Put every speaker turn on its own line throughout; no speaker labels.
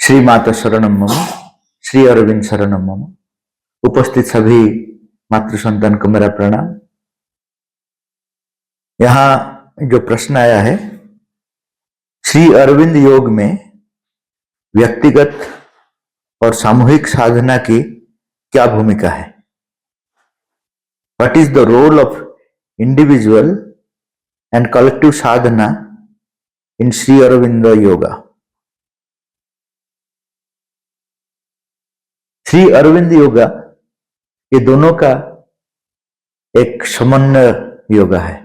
श्री माता शरणम मम, श्री अरविंद शरणम मम। उपस्थित सभी मातृ संतान को मेरा प्रणाम। यहां जो प्रश्न आया है, श्री अरविंद योग में व्यक्तिगत और सामूहिक साधना की क्या भूमिका है? What is the role of individual and collective sadhana in Shri Aurobindo yoga? Shri Aurobindo yoga ये दोनों का एक समन्वय योगा है।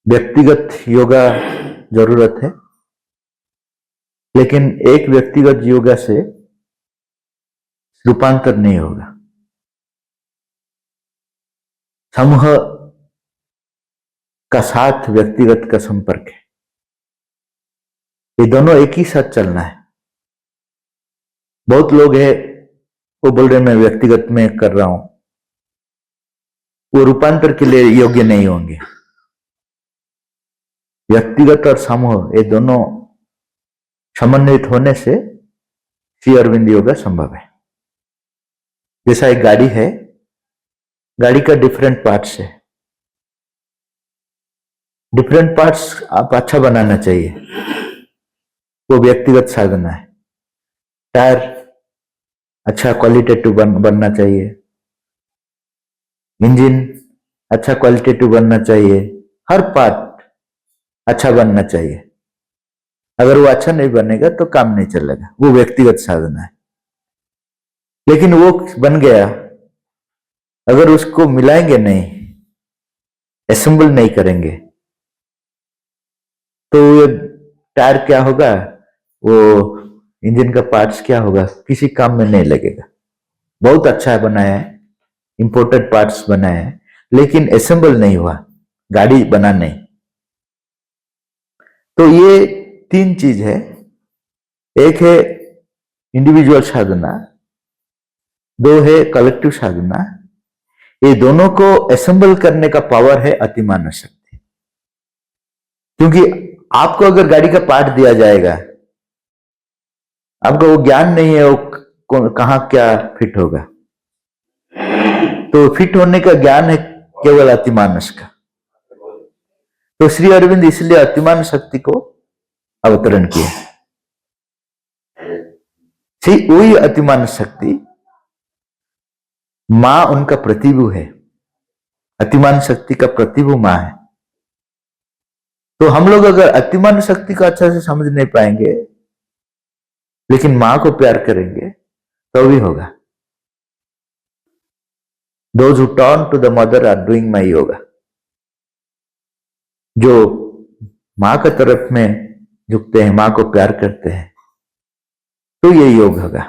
व्यक्तिगत योगा जरूरत है, लेकिन एक व्यक्तिगत योगा से रूपांतर नहीं होगा। समूह का साथ व्यक्तिगत का संपर्क है। ये दोनों एक ही साथ चलना है। बहुत लोग हैं वो बोल रहे मैं व्यक्तिगत में कर रहा हूं, वो रूपांतर के लिए योग्य नहीं होंगे। व्यक्तिगत और समूह ये दोनों समन्वित होने से श्री अरविंद योगा संभव है। जैसा एक गाड़ी है, गाड़ी का डिफरेंट पार्ट्स है। डिफरेंट पार्ट्स आप अच्छा बनाना चाहिए, वो व्यक्तिगत साधना है। टायर अच्छा क्वालिटेटिव बनना चाहिए, इंजन अच्छा क्वालिटेटिव बनना चाहिए, हर पार्ट अच्छा बनना चाहिए। अगर वो अच्छा नहीं बनेगा तो काम नहीं चलेगा, वो व्यक्तिगत साधना है। लेकिन वो बन गया, अगर उसको मिलाएंगे नहीं, असेंबल नहीं करेंगे, तो ये टायर क्या होगा, वो इंजन का पार्ट्स क्या होगा, किसी काम में नहीं लगेगा। बहुत अच्छा है बनाया है, इंपोर्टेड पार्ट्स बनाए हैं, लेकिन असेंबल नहीं हुआ, गाड़ी बना नहीं। तो ये तीन चीज है। एक है इंडिविजुअल साधना, दो है कलेक्टिव साधना। ये दोनों को असेंबल करने का पावर है अतिमान शक्ति। क्योंकि आपको अगर गाड़ी का पार्ट दिया जाएगा, आपको वो ज्ञान नहीं है वो कहां क्या फिट होगा, तो फिट होने का ज्ञान है केवल अतिमानस का। तो श्री अरविंद इसलिए अतिमान शक्ति को अवतरण किया। वही अतिमान शक्ति मां उनका प्रतिभु है। अतिमान शक्ति का प्रतिभु मां है। तो हम लोग अगर अतिमान शक्ति को अच्छा से समझ नहीं पाएंगे, लेकिन मां को प्यार करेंगे तो भी होगा। Those who turn to the mother are doing my yoga. जो मां की तरफ में झुकते हैं, मां को प्यार करते हैं, तो ये योग होगा।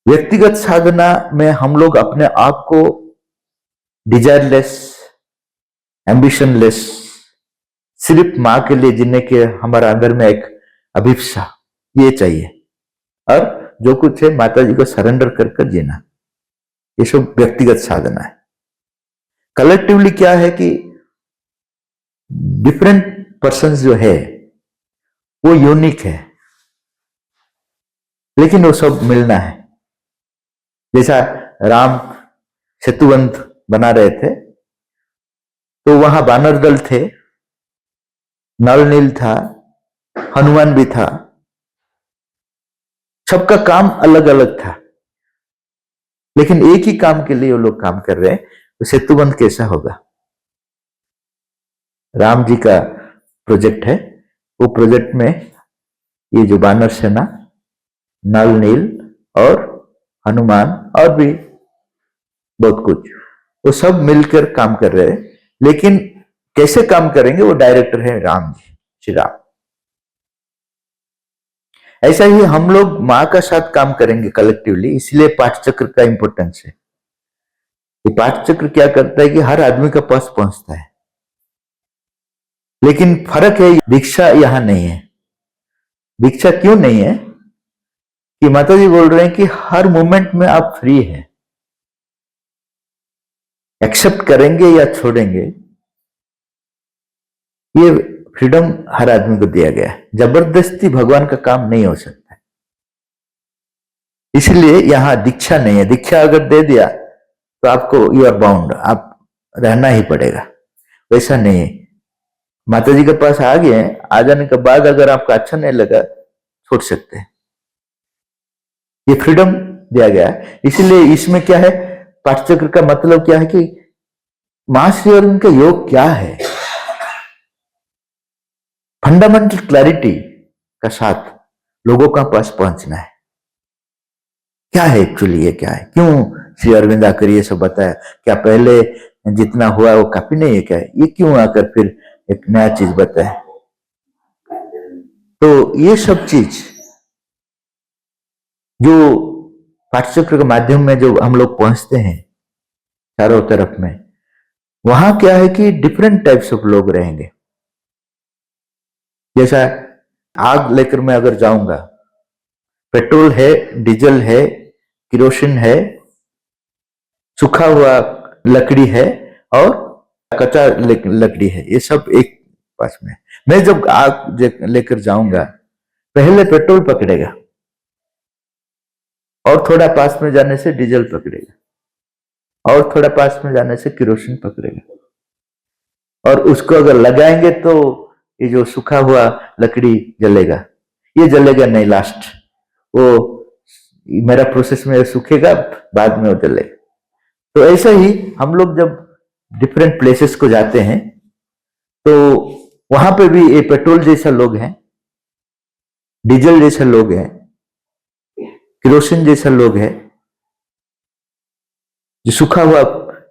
व्यक्तिगत साधना में हम लोग अपने आप को डिजायरलेस, एम्बिशनलेस, सिर्फ मां के लिए जीने के हमारा अंदर में एक अभिप्सा ये चाहिए, और जो कुछ है माता जी को सरेंडर कर जीना। ये सब व्यक्तिगत साधना है। कलेक्टिवली क्या है कि डिफरेंट पर्सन्स जो है वो यूनिक है, लेकिन वो सब मिलना है। जैसा राम सेतुबंध बना रहे थे, तो वहां बानर दल थे, नल नील था, हनुमान भी था, सबका काम अलग अलग था, लेकिन एक ही काम के लिए वो लोग काम कर रहे हैं। तो सेतुबंध कैसा होगा? राम जी का प्रोजेक्ट है, वो प्रोजेक्ट में ये जो बानर सेना, नल नील और हनुमान और भी बहुत कुछ, वो सब मिलकर काम कर रहे हैं। लेकिन कैसे काम करेंगे, वो डायरेक्टर है राम जी, श्री राम। ऐसा ही हम लोग मां का साथ काम करेंगे कलेक्टिवली। इसलिए पाठ चक्र का इंपॉर्टेंस है। ये पाठ चक्र क्या करता है कि हर आदमी का पास पहुंचता है, लेकिन फर्क है दीक्षा यहां नहीं है। दीक्षा क्यों नहीं है कि माता जी बोल रहे हैं कि हर मोमेंट में आप फ्री हैं, एक्सेप्ट करेंगे या छोड़ेंगे ये फ्रीडम हर आदमी को दिया गया है, जबरदस्ती भगवान का काम नहीं हो सकता। इसलिए यहां दीक्षा नहीं है। दीक्षा अगर दे दिया तो आपको यू आर बाउंड, आप रहना ही पड़ेगा, वैसा नहीं है। माता जी के पास आ गए, आ जाने के बाद अगर आपको अच्छा नहीं लगा छोड़ सकते हैं, ये फ्रीडम दिया गया है। इसलिए इसमें क्या है, पाठचक्र का मतलब क्या है कि महर्षि और उनका योग क्या है, फंडामेंटल क्लैरिटी का साथ लोगों का पास पहुंचना है। क्या है एक्चुअली, ये क्या है, क्यों श्री अरविंद आकर ये सब बताया, क्या पहले जितना हुआ वो काफी नहीं है क्या, ये क्यों आकर फिर एक नया चीज बताया। तो ये सब चीज जो पाठचक्र के माध्यम में जो हम लोग पहुंचते हैं चारों तरफ में, वहां क्या है कि डिफरेंट टाइप्स ऑफ लोग रहेंगे। जैसा आग लेकर मैं अगर जाऊंगा, पेट्रोल है, डीजल है, किरोसिन है, सूखा हुआ लकड़ी है और कच्चा लकड़ी है, ये सब एक पास में। मैं जब आग लेकर जाऊंगा, पहले पेट्रोल पकड़ेगा और थोड़ा पास में जाने से डीजल पकड़ेगा और थोड़ा पास में जाने से किरोसिन पकड़ेगा, और उसको अगर लगाएंगे तो ये जो सूखा हुआ लकड़ी जलेगा, ये जलेगा नहीं, लास्ट वो मेरा प्रोसेस में सूखेगा, बाद में वो जलेगा। तो ऐसा ही हम लोग जब डिफरेंट प्लेसेस को जाते हैं तो वहां पे भी ये पेट्रोल जैसा लोग हैं, डीजल जैसा लोग हैं, किरोसिन जैसा लोग है, जो सूखा हुआ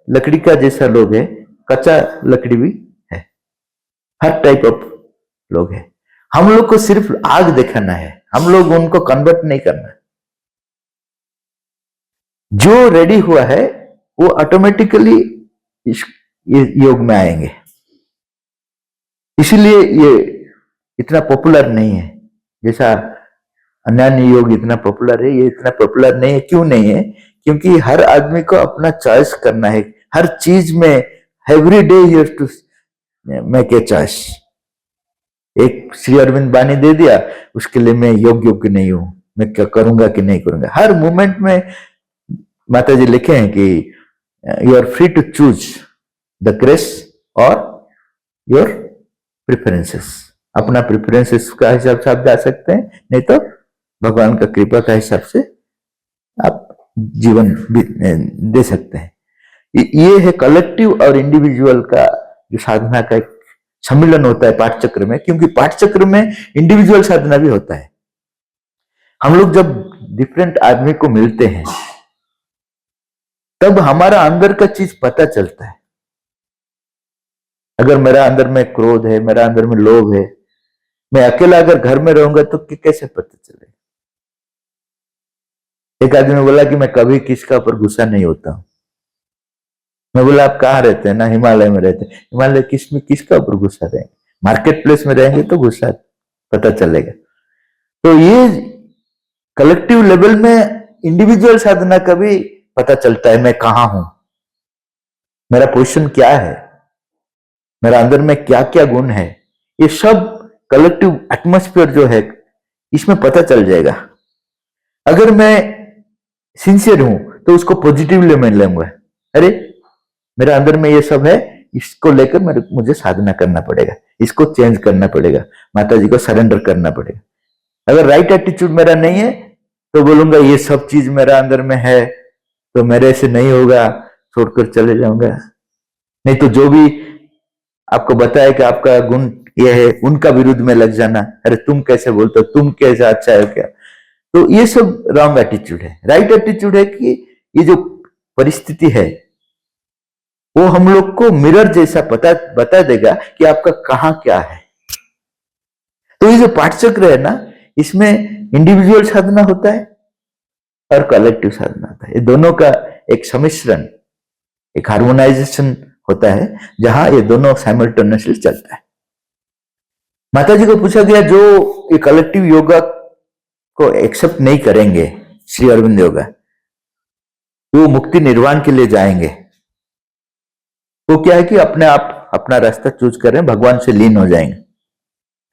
लकड़ी का जैसा लोग है, कच्चा लकड़ी भी है, हर टाइप ऑफ लोग है। हम लोग को सिर्फ आग दिखाना है, हम लोग उनको कन्वर्ट नहीं करना। जो रेडी हुआ है वो ऑटोमेटिकली इस योग में आएंगे। इसीलिए ये इतना पॉपुलर नहीं है, जैसा अन्य योग इतना पॉपुलर है, ये इतना पॉपुलर नहीं है। क्यों नहीं है? क्योंकि हर आदमी को अपना चॉइस करना है हर चीज में। Every day you have to make a choice. एक श्री अरविंद बानी दे दिया, उसके लिए मैं योग्य नहीं हूं, मैं क्या करूंगा कि नहीं करूंगा। हर मोमेंट में माता जी लिखे हैं कि you are free to choose the grace और योर प्रेफरेंसेस। अपना प्रेफरेंसेस का हिसाब से आप जा सकते हैं, नहीं तो भगवान का कृपा का हिसाब से आप जीवन दे सकते हैं। ये है कलेक्टिव और इंडिविजुअल का जो साधना का एक सम्मिलन होता है पाठचक्र में, क्योंकि पाठचक्र में इंडिविजुअल साधना भी होता है। हम लोग जब डिफरेंट आदमी को मिलते हैं तब हमारा अंदर का चीज पता चलता है। अगर मेरा अंदर में क्रोध है, मेरा अंदर में लोभ है, मैं अकेला अगर घर में रहूंगा तो कैसे पता चलेगा। एक आदमी ने बोला कि मैं कभी किसका ऊपर गुस्सा नहीं होता हूं। मैं बोला आप कहाँ रहते हैं? ना हिमालय में रहते हैं। हिमालय किसका ऊपर गुस्सा रहेंगे? मार्केट प्लेस में रहेंगे तो गुस्सा पता चलेगा। तो ये कलेक्टिव लेवल में इंडिविजुअल साधना का भी पता चलता है, मैं कहां हूं, मेरा पोजीशन क्या है, मेरा अंदर में क्या क्या गुण है। ये सब कलेक्टिव एटमॉस्फेयर जो है इसमें पता चल जाएगा। अगर मैं सिंसियर हूं तो उसको पॉजिटिवली मैं लूंगा, अरे मेरा अंदर में ये सब है, इसको लेकर मुझे साधना करना पड़ेगा, इसको चेंज करना पड़ेगा, माता जी को सरेंडर करना पड़ेगा। अगर राइट एटीट्यूड मेरा नहीं है तो बोलूंगा ये सब चीज मेरा अंदर में है तो मेरे से नहीं होगा, छोड़कर चले जाऊंगा। नहीं तो जो भी आपको बताया कि आपका गुण ये है, उनका विरुद्ध में लग जाना, अरे तुम कैसे बोलते हो, तुम कैसे अच्छा है क्या। तो ये सब रॉन्ग एटीट्यूड है। राइट एटीट्यूड है कि ये जो परिस्थिति है वो हम लोग को मिरर जैसा बता देगा कि आपका कहां क्या है। तो ये जो पाठचक्र है ना, इसमें इंडिविजुअल साधना होता है और कलेक्टिव साधना होता है। ये दोनों का एक सम्मिश्रण, एक हार्मोनाइजेशन होता है जहां ये दोनों साइमल्टेनियसली चलता है। माता जी को पूछा गया जो ये कलेक्टिव योगा को एक्सेप्ट नहीं करेंगे, श्री अरविंद योगा, वो मुक्ति निर्वाण के लिए जाएंगे। वो क्या है कि अपने आप अपना रास्ता चूज करें, भगवान से लीन हो जाएंगे।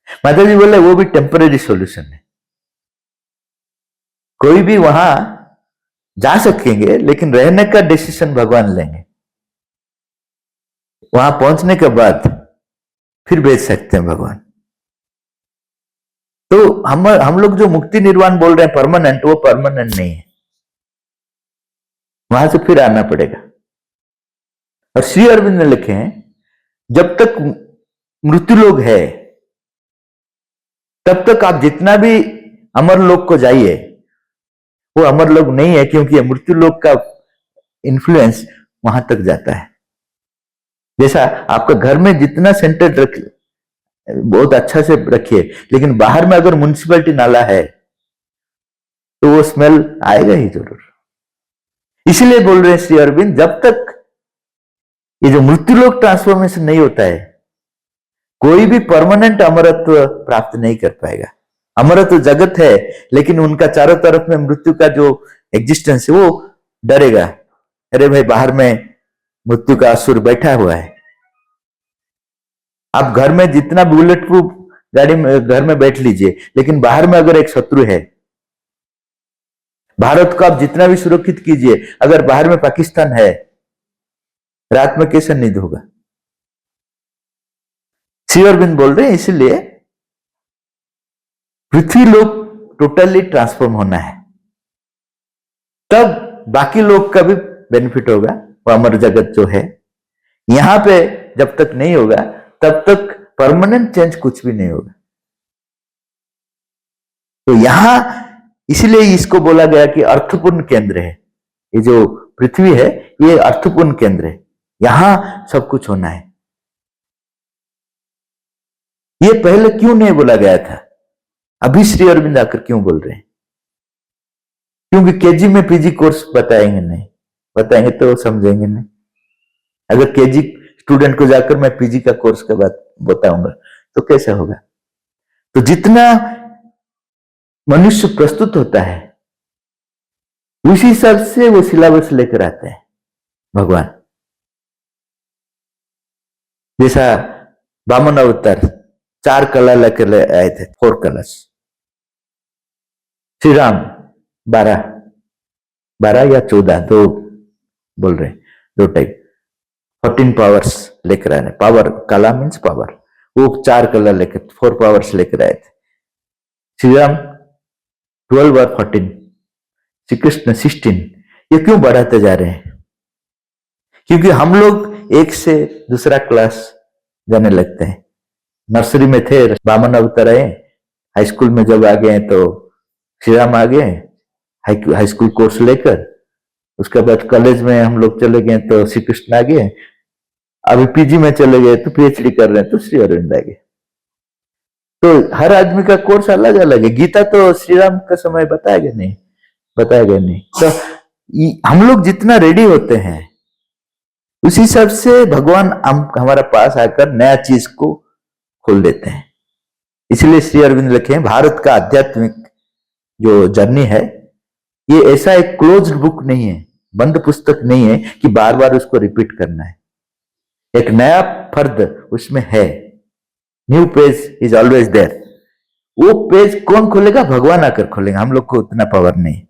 माता जी बोले वो भी टेम्पररी सॉल्यूशन है। कोई भी वहां जा सकेंगे, लेकिन रहने का डिसीजन भगवान लेंगे। वहां पहुंचने के बाद फिर भेज सकते हैं भगवान। तो हम लोग जो मुक्ति निर्वाण बोल रहे हैं परमानेंट, वो परमानेंट नहीं है, वहां से फिर आना पड़ेगा। और श्री अरविंद ने लिखे हैं जब तक मृत्यु लोग है तब तक आप जितना भी अमर लोक को जाइए, वो अमर लोक नहीं है, क्योंकि मृत्यु लोक का इन्फ्लुएंस वहां तक जाता है। जैसा आपका घर में जितना सेंटर रख बहुत अच्छा से रखिए, लेकिन बाहर में अगर म्युनिसिपैलिटी नाला है तो वो स्मेल आएगा ही जरूर। इसीलिए बोल रहे हैं श्री अरविंद, जब तक ये जो मृत्यु लोक ट्रांसफॉर्मेशन नहीं होता है, कोई भी परमानेंट अमरत्व प्राप्त नहीं कर पाएगा। अमरत्व जगत है, लेकिन उनका चारों तरफ में मृत्यु का जो एग्जिस्टेंस है वो डरेगा, अरे भाई बाहर में मृत्यु का असुर बैठा हुआ है। आप घर में जितना बुलेट प्रूफ गाड़ी में घर में बैठ लीजिए, लेकिन बाहर में अगर एक शत्रु है, भारत को आप जितना भी सुरक्षित कीजिए, अगर बाहर में पाकिस्तान है, रात में कैसे नींद होगा। श्री अरविंद बोल रहे हैं इसलिए पृथ्वी लोक टोटली ट्रांसफॉर्म होना है, तब बाकी लोग का भी बेनिफिट होगा। वो अमर जगत जो है यहां पे जब तक नहीं होगा तब तक परमानेंट चेंज कुछ भी नहीं होगा। तो यहां इसलिए इसको बोला गया कि अर्थपूर्ण केंद्र है। ये जो पृथ्वी है ये अर्थपूर्ण केंद्र है, यहां सब कुछ होना है। ये पहले क्यों नहीं बोला गया था, अभी श्री अरविंद आकर क्यों बोल रहे हैं? क्योंकि केजी में पीजी कोर्स बताएंगे नहीं, बताएंगे तो समझेंगे नहीं। अगर केजी स्टूडेंट को जाकर मैं पीजी का कोर्स का बात बताऊंगा तो कैसे होगा? तो जितना मनुष्य प्रस्तुत होता है उसी हिसाब से वो सिलेबस लेकर आते हैं भगवान। जैसा वामन अवतार 4 कला लेकर आए थे, 4 कलर्स। श्री राम 12 या 14 दो बोल रहे हैं, 2 टाइप 14 पावर्स लेकर आए। पावर कला मीन्स पावर, वो 4 कलर लेकर 4 पावर्स लेकर आए थे। श्री राम 12 और 14, श्री कृष्ण 16। ये क्यों बढ़ाते जा रहे हैं? क्योंकि हम लोग एक से दूसरा क्लास जाने लगते हैं। नर्सरी में थे, वामन अवतार आए, हाई स्कूल में जब आ गए तो श्री राम आ गए हाई स्कूल कोर्स लेकर। उसके बाद कॉलेज में हम लोग चले गए तो श्री कृष्ण आ गए, अभी पीजी में चले गए तो पीएचडी कर रहे हैं तो श्री अरविंद आ गए। तो हर आदमी का कोर्स अलग अलग है। गीता तो श्री राम का समय बताया नहीं। तो हम लोग जितना रेडी होते हैं उसी हिसाब से भगवान हमारा पास आकर नया चीज को खोल देते हैं। इसलिए श्री अरविंद लिखे हैं भारत का आध्यात्मिक जो जर्नी है ये ऐसा एक क्लोज्ड बुक नहीं है, बंद पुस्तक नहीं है कि बार बार उसको रिपीट करना है। एक नया फर्द उसमें है, new page is always there. वो पेज कौन खोलेगा? भगवान आकर खोलेगा, हम लोग को उतना पावर नहीं।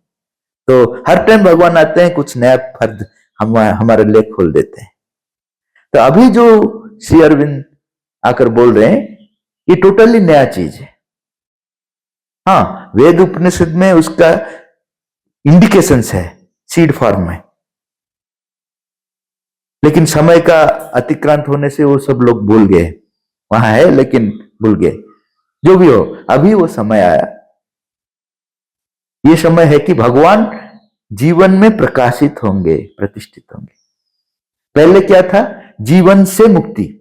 तो हर टाइम भगवान आते हैं, कुछ नया फर्द हमारे लिए खोल देते हैं। तो अभी जो श्री अरविंद आकर बोल रहे हैं ये टोटली नया चीज है। हाँ, वेद उपनिषद में उसका इंडिकेशंस है सीड फॉर्म में, लेकिन समय का अतिक्रांत होने से वो सब लोग भूल गए। वहां है लेकिन भूल गए। जो भी हो, अभी वो समय आया। ये समय है कि भगवान जीवन में प्रकाशित होंगे, प्रतिष्ठित होंगे। पहले क्या था? जीवन से मुक्ति।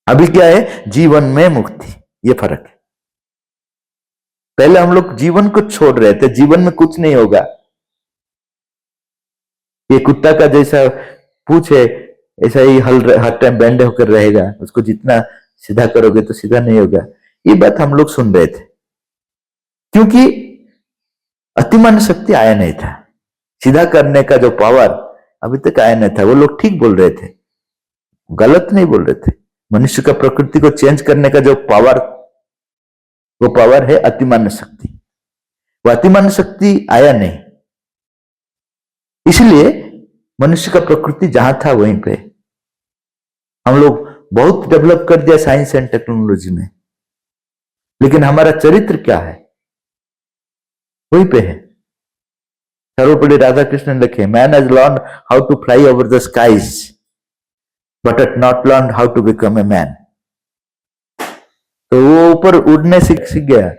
अभी क्या है? जीवन में मुक्ति। ये फर्क है। पहले हम लोग जीवन को छोड़ रहे थे, जीवन में कुछ नहीं होगा। ये कुत्ता का जैसा पूछ है ऐसा ही हर टाइम बैंड होकर रहेगा, उसको जितना सीधा करोगे तो सीधा नहीं होगा। ये बात हम लोग सुन रहे थे क्योंकि अतिमान शक्ति आया नहीं था, सीधा करने का जो पावर अभी तक आया नहीं था। वो लोग ठीक बोल रहे थे, गलत नहीं बोल रहे थे, मनुष्य का प्रकृति को चेंज करने का जो पावर, वो पावर है अतिमान्य शक्ति। वो अतिमान्य शक्ति आया नहीं, इसलिए मनुष्य का प्रकृति जहां था वहीं पे। हम लोग बहुत डेवलप कर दिया साइंस एंड टेक्नोलॉजी में, लेकिन हमारा चरित्र क्या है वहीं पे है। सर्वपल्ली राधाकृष्णन लिखे, man has learn how to fly over the skies but had not learn how to become a man. तो वो ऊपर उड़ने सीख गया,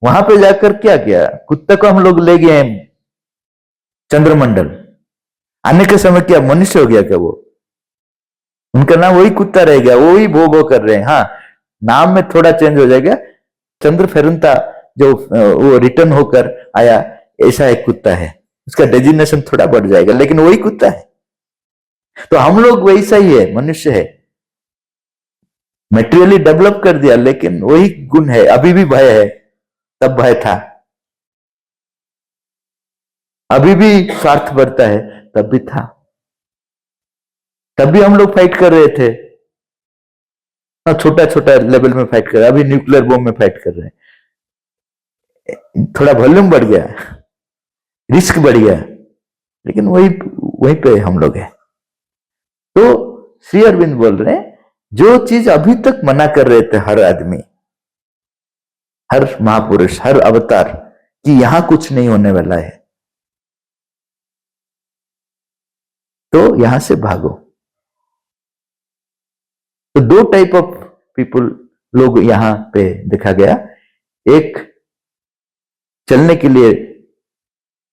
वहां पे जाकर क्या किया, कुत्ते को हम लोग ले गए चंद्रमंडल, आने के समय क्या मनुष्य हो गया क्या वो? उनका नाम वही कुत्ता रह गया, वही भो भो कर रहे हैं। हाँ, नाम में थोड़ा चेंज हो जाएगा। चंद्र फेरुंता जो वो रिटर्न होकर आया, ऐसा एक कुत्ता है, उसका डेजिग्नेशन थोड़ा बढ़ जाएगा, लेकिन वही कुत्ता है। तो हम लोग वैसा ही है, मनुष्य है, मेटेरियली डेवलप कर दिया, लेकिन वही गुण है। अभी भी भय है, तब भय था। अभी भी स्वार्थ बढ़ता है, तब भी था। तब भी हम लोग फाइट कर रहे थे, छोटा छोटा लेवल में फाइट कर रहे हैं। अभी न्यूक्लियर बॉम्ब में फाइट कर रहे हैं। थोड़ा वॉल्यूम बढ़ गया, रिस्क बढ़ गया, लेकिन वहीं पे हम लोग हैं। तो श्री अरविंद बोल रहे हैं, जो चीज अभी तक मना कर रहे थे हर आदमी, हर महापुरुष, हर अवतार, कि यहां कुछ नहीं होने वाला है, तो यहां से भागो। तो दो टाइप ऑफ पीपुल, लोग यहां पे देखा गया, एक चलने के लिए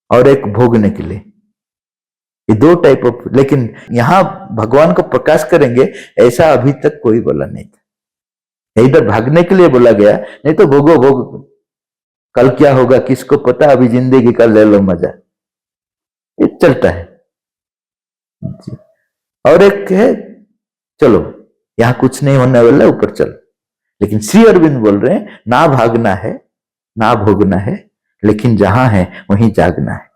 और एक भोगने के लिए। ये दो टाइप ऑफ, लेकिन यहां भगवान को प्रकाश करेंगे ऐसा अभी तक कोई बोला नहीं था। इधर भागने के लिए बोला गया, नहीं तो भोगो भोग, कल क्या होगा किसको पता, अभी जिंदगी का ले लो मजा, ये चलता है। और एक है, चलो यहां कुछ नहीं होने वाला, ऊपर चलो। लेकिन श्री अरविंद बोल रहे हैं, ना भागना है, ना भोगना है, लेकिन जहां है वहीं जागना है,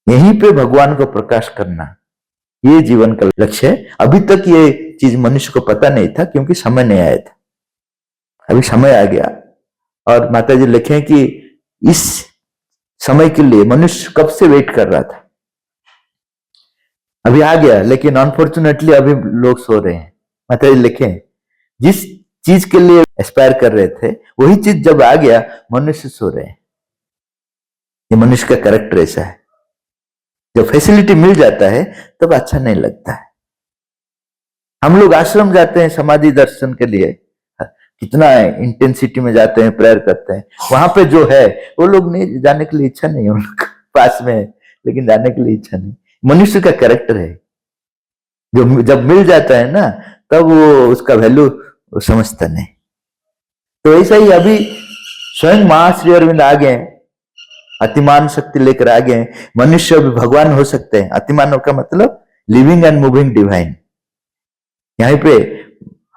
यहीं पे भगवान को प्रकाश करना, ये जीवन का लक्ष्य है। अभी तक ये चीज मनुष्य को पता नहीं था, क्योंकि समय नहीं आया था। अभी समय आ गया, और माता जी लिखे कि इस समय के लिए मनुष्य कब से वेट कर रहा था, अभी आ गया, लेकिन अनफॉर्चुनेटली अभी लोग सो रहे हैं। माता जी लिखे, जिस चीज के लिए एस्पायर कर रहे थे, वही चीज जब आ गया, मनुष्य सो रहे हैं। ये मनुष्य का कैरेक्टर ऐसा है, जब फैसिलिटी मिल जाता है तब अच्छा नहीं लगता है। हम लोग आश्रम जाते हैं समाधि दर्शन के लिए, कितना इंटेंसिटी में जाते हैं, प्रेयर करते हैं, वहां पे जो है वो लोग नहीं जाने के लिए इच्छा नहीं, उन लोग पास में है, लेकिन जाने के लिए इच्छा नहीं। मनुष्य का कैरेक्टर है, जो जब मिल जाता है ना, तब वो उसका वैल्यू समझता नहीं। तो ऐसा ही अभी स्वयं महाश्री अरविंद आ गए, अतिमान शक्ति लेकर आ गए, मनुष्य भी भगवान हो सकते हैं। अतिमान का मतलब लिविंग एंड मूविंग डिवाइन। यहीं पे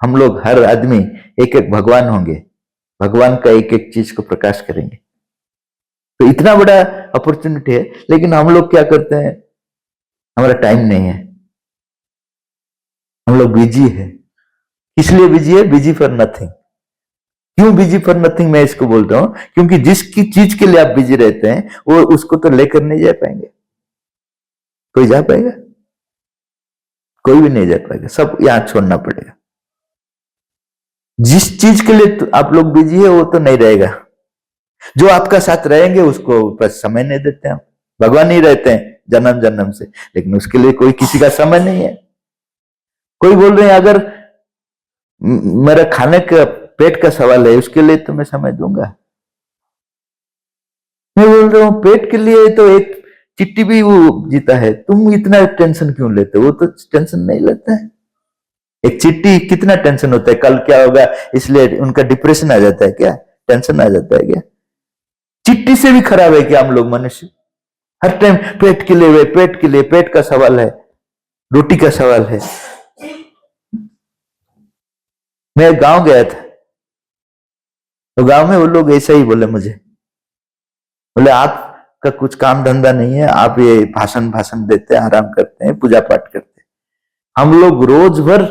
हम लोग, हर आदमी एक एक भगवान होंगे, भगवान का एक एक चीज को प्रकाश करेंगे। तो इतना बड़ा अपॉर्चुनिटी है, लेकिन हम लोग क्या करते हैं, हमारा टाइम नहीं है, हम लोग बिजी है। इसलिए बिजी है, बिजी फॉर नथिंग। क्यों बिजी फॉर नथिंग मैं इसको बोल रहा हूं, क्योंकि जिसकी चीज के लिए आप बिजी रहते हैं, वो उसको तो लेकर नहीं जा पाएंगे। कोई जा पाएगा? कोई भी नहीं जा पाएगा, सब यहां छोड़ना पड़ेगा। जिस चीज के लिए तो आप लोग बिजी है, वो तो नहीं रहेगा। जो आपका साथ रहेंगे उसको बस समय नहीं देते हम। भगवान ही रहते हैं जन्म जन्म से, लेकिन उसके लिए कोई किसी का समय नहीं है। कोई बोल रहे हैं, अगर मेरा खाने का पेट का सवाल है, उसके लिए तो मैं समय दूंगा। मैं बोल रहा हूं, पेट के लिए तो एक चिट्ठी भी वो जीता है, तुम इतना टेंशन क्यों लेते हो? वो तो टेंशन नहीं लेता है। एक चिट्ठी कितना टेंशन होता है, कल क्या होगा, इसलिए उनका डिप्रेशन आ जाता है क्या, टेंशन आ जाता है क्या? चिट्ठी से भी खराब है क्या हम लोग मनुष्य? हर टाइम पेट के लिए, पेट के लिए, पेट का सवाल है, रोटी का सवाल है। मैं गांव गया था, तो गांव में वो लोग ऐसा ही बोले मुझे, बोले आपका कुछ काम धंधा नहीं है, आप ये भाषण भाषण देते हैं, आराम करते हैं, पूजा पाठ करते हैं। हम लोग रोज भर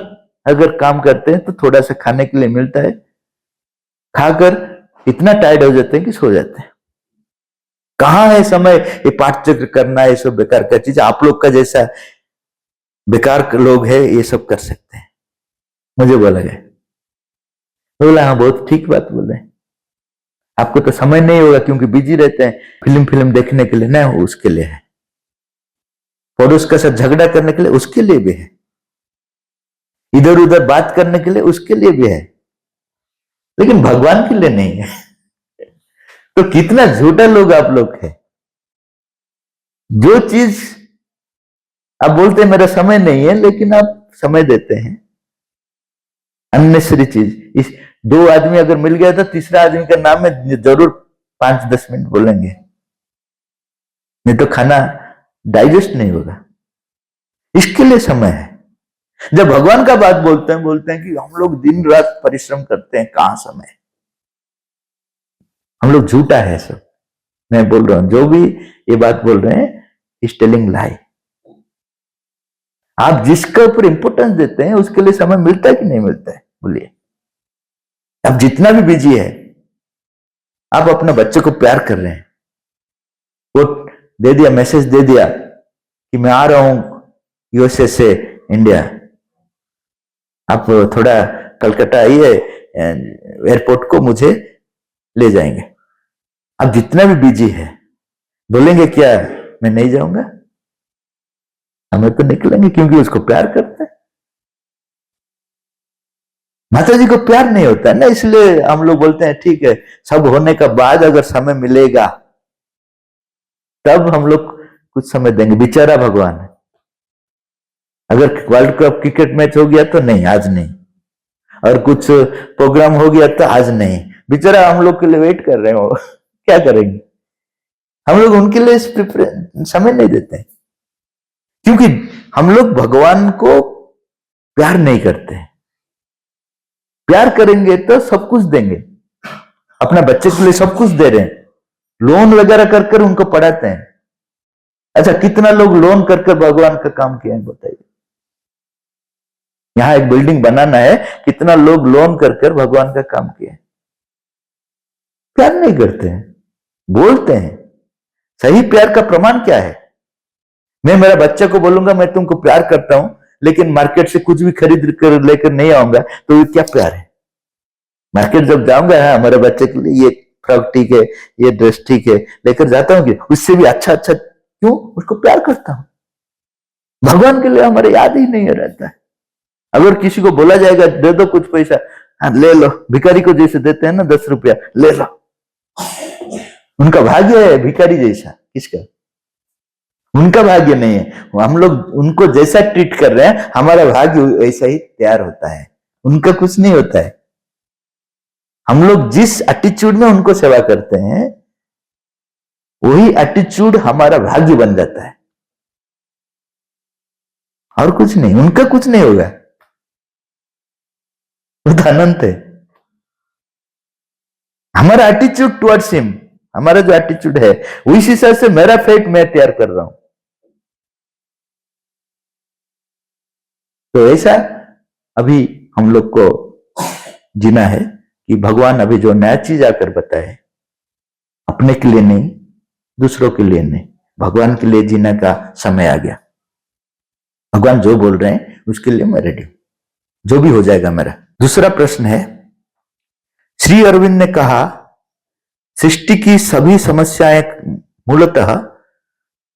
अगर काम करते हैं तो थोड़ा सा खाने के लिए मिलता है, खाकर इतना टायर्ड हो जाते हैं कि सो जाते हैं। कहाँ है समय ये पाठ चक्र करना, ये सब बेकार का चीज। आप लोग का जैसा बेकार लोग है ये सब कर सकते हैं। मुझे बोला गया, बोला हाँ बहुत ठीक बात बोल रहे हैं, आपको तो समय नहीं होगा क्योंकि बिजी रहते हैं, फिल्म देखने के लिए नहीं, उसके लिए है, पड़ोस के साथ झगड़ा करने के लिए उसके लिए भी है, इधर उधर बात करने के लिए उसके लिए भी है, लेकिन भगवान के लिए नहीं है। तो कितना झूठा लोग आप लोग है। जो चीज आप बोलते हैं मेरा समय नहीं है, लेकिन आप समय देते हैं अननेसरी चीज। इस दो आदमी अगर मिल गया तो तीसरा आदमी का नाम में जरूर 5-10 मिनट बोलेंगे, नहीं तो खाना डाइजेस्ट नहीं होगा। इसके लिए समय है। जब भगवान का बात बोलते हैं कि हम लोग दिन रात परिश्रम करते हैं, कहां समय है? हम लोग झूठा है सब। मैं बोल रहा हूं जो भी ये बात बोल रहे हैं इज टेलिंग लाई। आप जिसके ऊपर इंपोर्टेंस देते हैं उसके लिए समय मिलता है कि नहीं मिलता है? बोलिए। आप जितना भी बिजी है, आप अपने बच्चे को प्यार कर रहे हैं, वो दे दिया, मैसेज दे दिया कि मैं आ रहा हूं यूएसए से इंडिया, आप थोड़ा कलकत्ता आइए, एयरपोर्ट को मुझे ले जाएंगे। आप जितना भी बिजी है बोलेंगे क्या मैं नहीं जाऊंगा? हमें तो निकलेंगे क्योंकि उसको प्यार करते हैं। माता जी को प्यार नहीं होता है ना, इसलिए हम लोग बोलते हैं ठीक है, सब होने का बाद अगर समय मिलेगा तब हम लोग कुछ समय देंगे। बेचारा भगवान है, अगर वर्ल्ड कप क्रिकेट मैच हो गया तो नहीं, आज नहीं, और कुछ प्रोग्राम हो गया तो आज नहीं, बेचारा हम लोग के लिए वेट कर रहे हो। क्या करेंगे? हम लोग उनके लिए समय नहीं देते हैं क्योंकि हम लोग भगवान को प्यार नहीं करते। प्यार करेंगे तो सब कुछ देंगे, अपना बच्चे के लिए सब कुछ दे रहे हैं, लोन वगैरह कर कर उनको पढ़ाते हैं। अच्छा, कितना लोग लोन कर कर भगवान का काम किया है बताइए? यहां एक बिल्डिंग बनाना है, कितना लोग लोन कर कर भगवान का काम किया है? प्यार नहीं करते हैं, बोलते हैं। सही प्यार का प्रमाण क्या है? मैं मेरा बच्चे को बोलूंगा मैं तुमको प्यार करता हूं, लेकिन मार्केट से कुछ भी खरीद कर लेकर नहीं आऊंगा, तो ये क्या प्यार है? मार्केट जब जाऊंगा, हाँ हमारे बच्चे के लिए ये फ्रॉक ठीक है, ये ड्रेस ठीक है, लेकर जाता हूँ कि उससे भी अच्छा अच्छा, क्यों? उसको प्यार करता हूं। भगवान के लिए हमारे याद ही नहीं रहता है। अगर किसी को बोला जाएगा दे दो कुछ पैसा, हाँ ले लो, भिखारी को जैसे देते हैं ना 10 रुपया, ले लो। उनका भाग्य है भिखारी जैसा, किसका? उनका भाग्य नहीं है। हम लोग उनको जैसा ट्रीट कर रहे हैं हमारा भाग्य वैसा ही तैयार होता है, उनका कुछ नहीं होता है। हम लोग जिस एटीट्यूड में उनको सेवा करते हैं वही एटीट्यूड हमारा भाग्य बन जाता है, और कुछ नहीं। उनका कुछ नहीं होगा, वो तो अनंत है। हमारा एटीट्यूड टुवर्ड्स हिम, हमारा जो एटीट्यूड है उस हिसाब से मेरा फेट मैं तैयार कर रहा हूं। तो ऐसा अभी हम लोग को जीना है कि भगवान अभी जो नया चीज आकर बताए, अपने के लिए नहीं, दूसरों के लिए नहीं, भगवान के लिए जीने का समय आ गया। भगवान जो बोल रहे हैं उसके लिए मैं रेडी हूं, जो भी हो जाएगा मेरा। दूसरा प्रश्न है, श्री अरविंद ने कहा सृष्टि की सभी समस्याएं मूलतः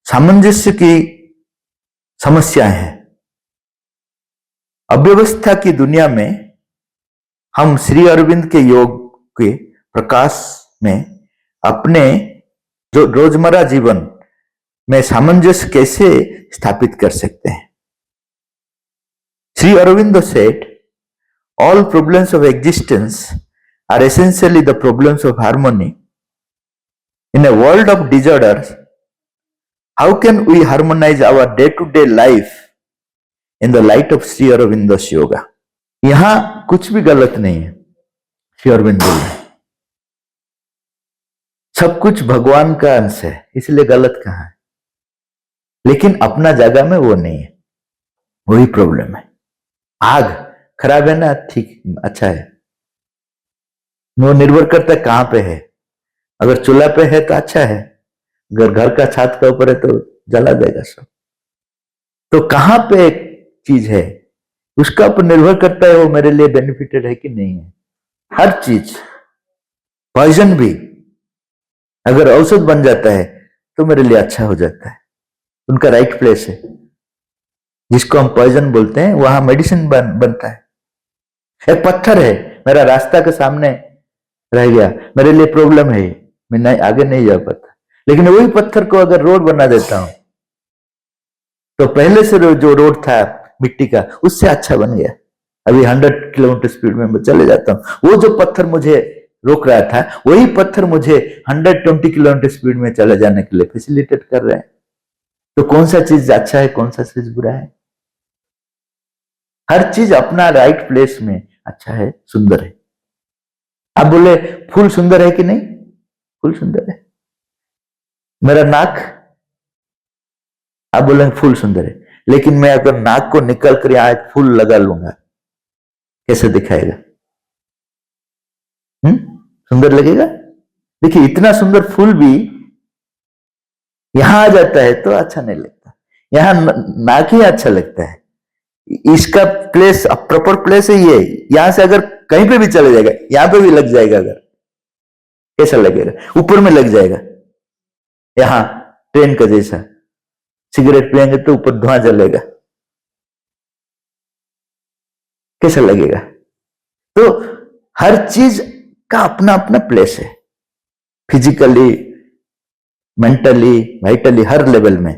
सामंजस्य की समस्याएं हैं। अव्यवस्था की दुनिया में हम श्री अरविंद के योग के प्रकाश में अपने जो रोजमर्रा जीवन में सामंजस्य कैसे स्थापित कर सकते हैं? Shri Aurobindo said, all problems of existence are essentially the problems of harmony. In a world of disorders, how can we harmonize our day-to-day life in the light of Sri Aurobindo's yoga? यहां कुछ भी गलत नहीं है, श्री अरविंद बोल रहे हैं। सब कुछ भगवान का अंश है, इसलिए गलत कहां है? लेकिन अपना जगह में वो नहीं है, वही प्रॉब्लम है। आग खराब है ना, ठीक अच्छा है। वो निर्भर करता है कहाँ पे है। अगर चूल्हा पे है तो अच्छा है, अगर घर का छत के ऊपर है तो जला देगा सब। तो कहाँ पे एक चीज है उसका ऊपर निर्भर करता है वो मेरे लिए बेनिफिटेड है कि नहीं है। हर चीज, पॉइजन भी अगर औषध बन जाता है तो मेरे लिए अच्छा हो जाता है, उनका राइट प्लेस है। जिसको हम पॉइजन बोलते हैं वहां मेडिसिन बनता है। एक पत्थर है मेरा रास्ता के सामने रह गया, मेरे लिए प्रॉब्लम है, मैं नहीं आगे नहीं जा पाता, लेकिन वही पत्थर को अगर रोड बना देता हूं तो पहले से जो रोड था मिट्टी का उससे अच्छा बन गया। अभी 100 किलोमीटर स्पीड में मैं चले जाता हूँ, वो जो पत्थर मुझे रोक रहा था वही पत्थर मुझे 120 किलोमीटर स्पीड में चले जाने के लिए फैसिलिटेट कर रहे हैं। तो कौन सा चीज अच्छा है, कौन सा चीज बुरा है? हर चीज अपना राइट प्लेस में अच्छा है, सुंदर है। आप बोले फूल सुंदर है कि नहीं? फूल सुंदर है। मेरा नाक, आप बोले फूल सुंदर है, लेकिन मैं अगर नाक को निकल कर यहां एक फूल लगा लूंगा कैसे दिखाएगा? सुंदर लगेगा? देखिए इतना सुंदर फूल भी यहां आ जाता है तो अच्छा नहीं लगता, यहां नाक ही अच्छा लगता है। इसका प्लेस प्रॉपर प्लेस है ये, यहां से अगर कहीं पे भी चले जाएगा, यहां पे भी लग जाएगा, अगर कैसा लगेगा? ऊपर में लग जाएगा, यहां ट्रेन का जैसा, सिगरेट पिएंगे तो ऊपर धुआं जलेगा, कैसा लगेगा? तो हर चीज का अपना अपना प्लेस है, फिजिकली, मेंटली, वाइटली, हर लेवल में।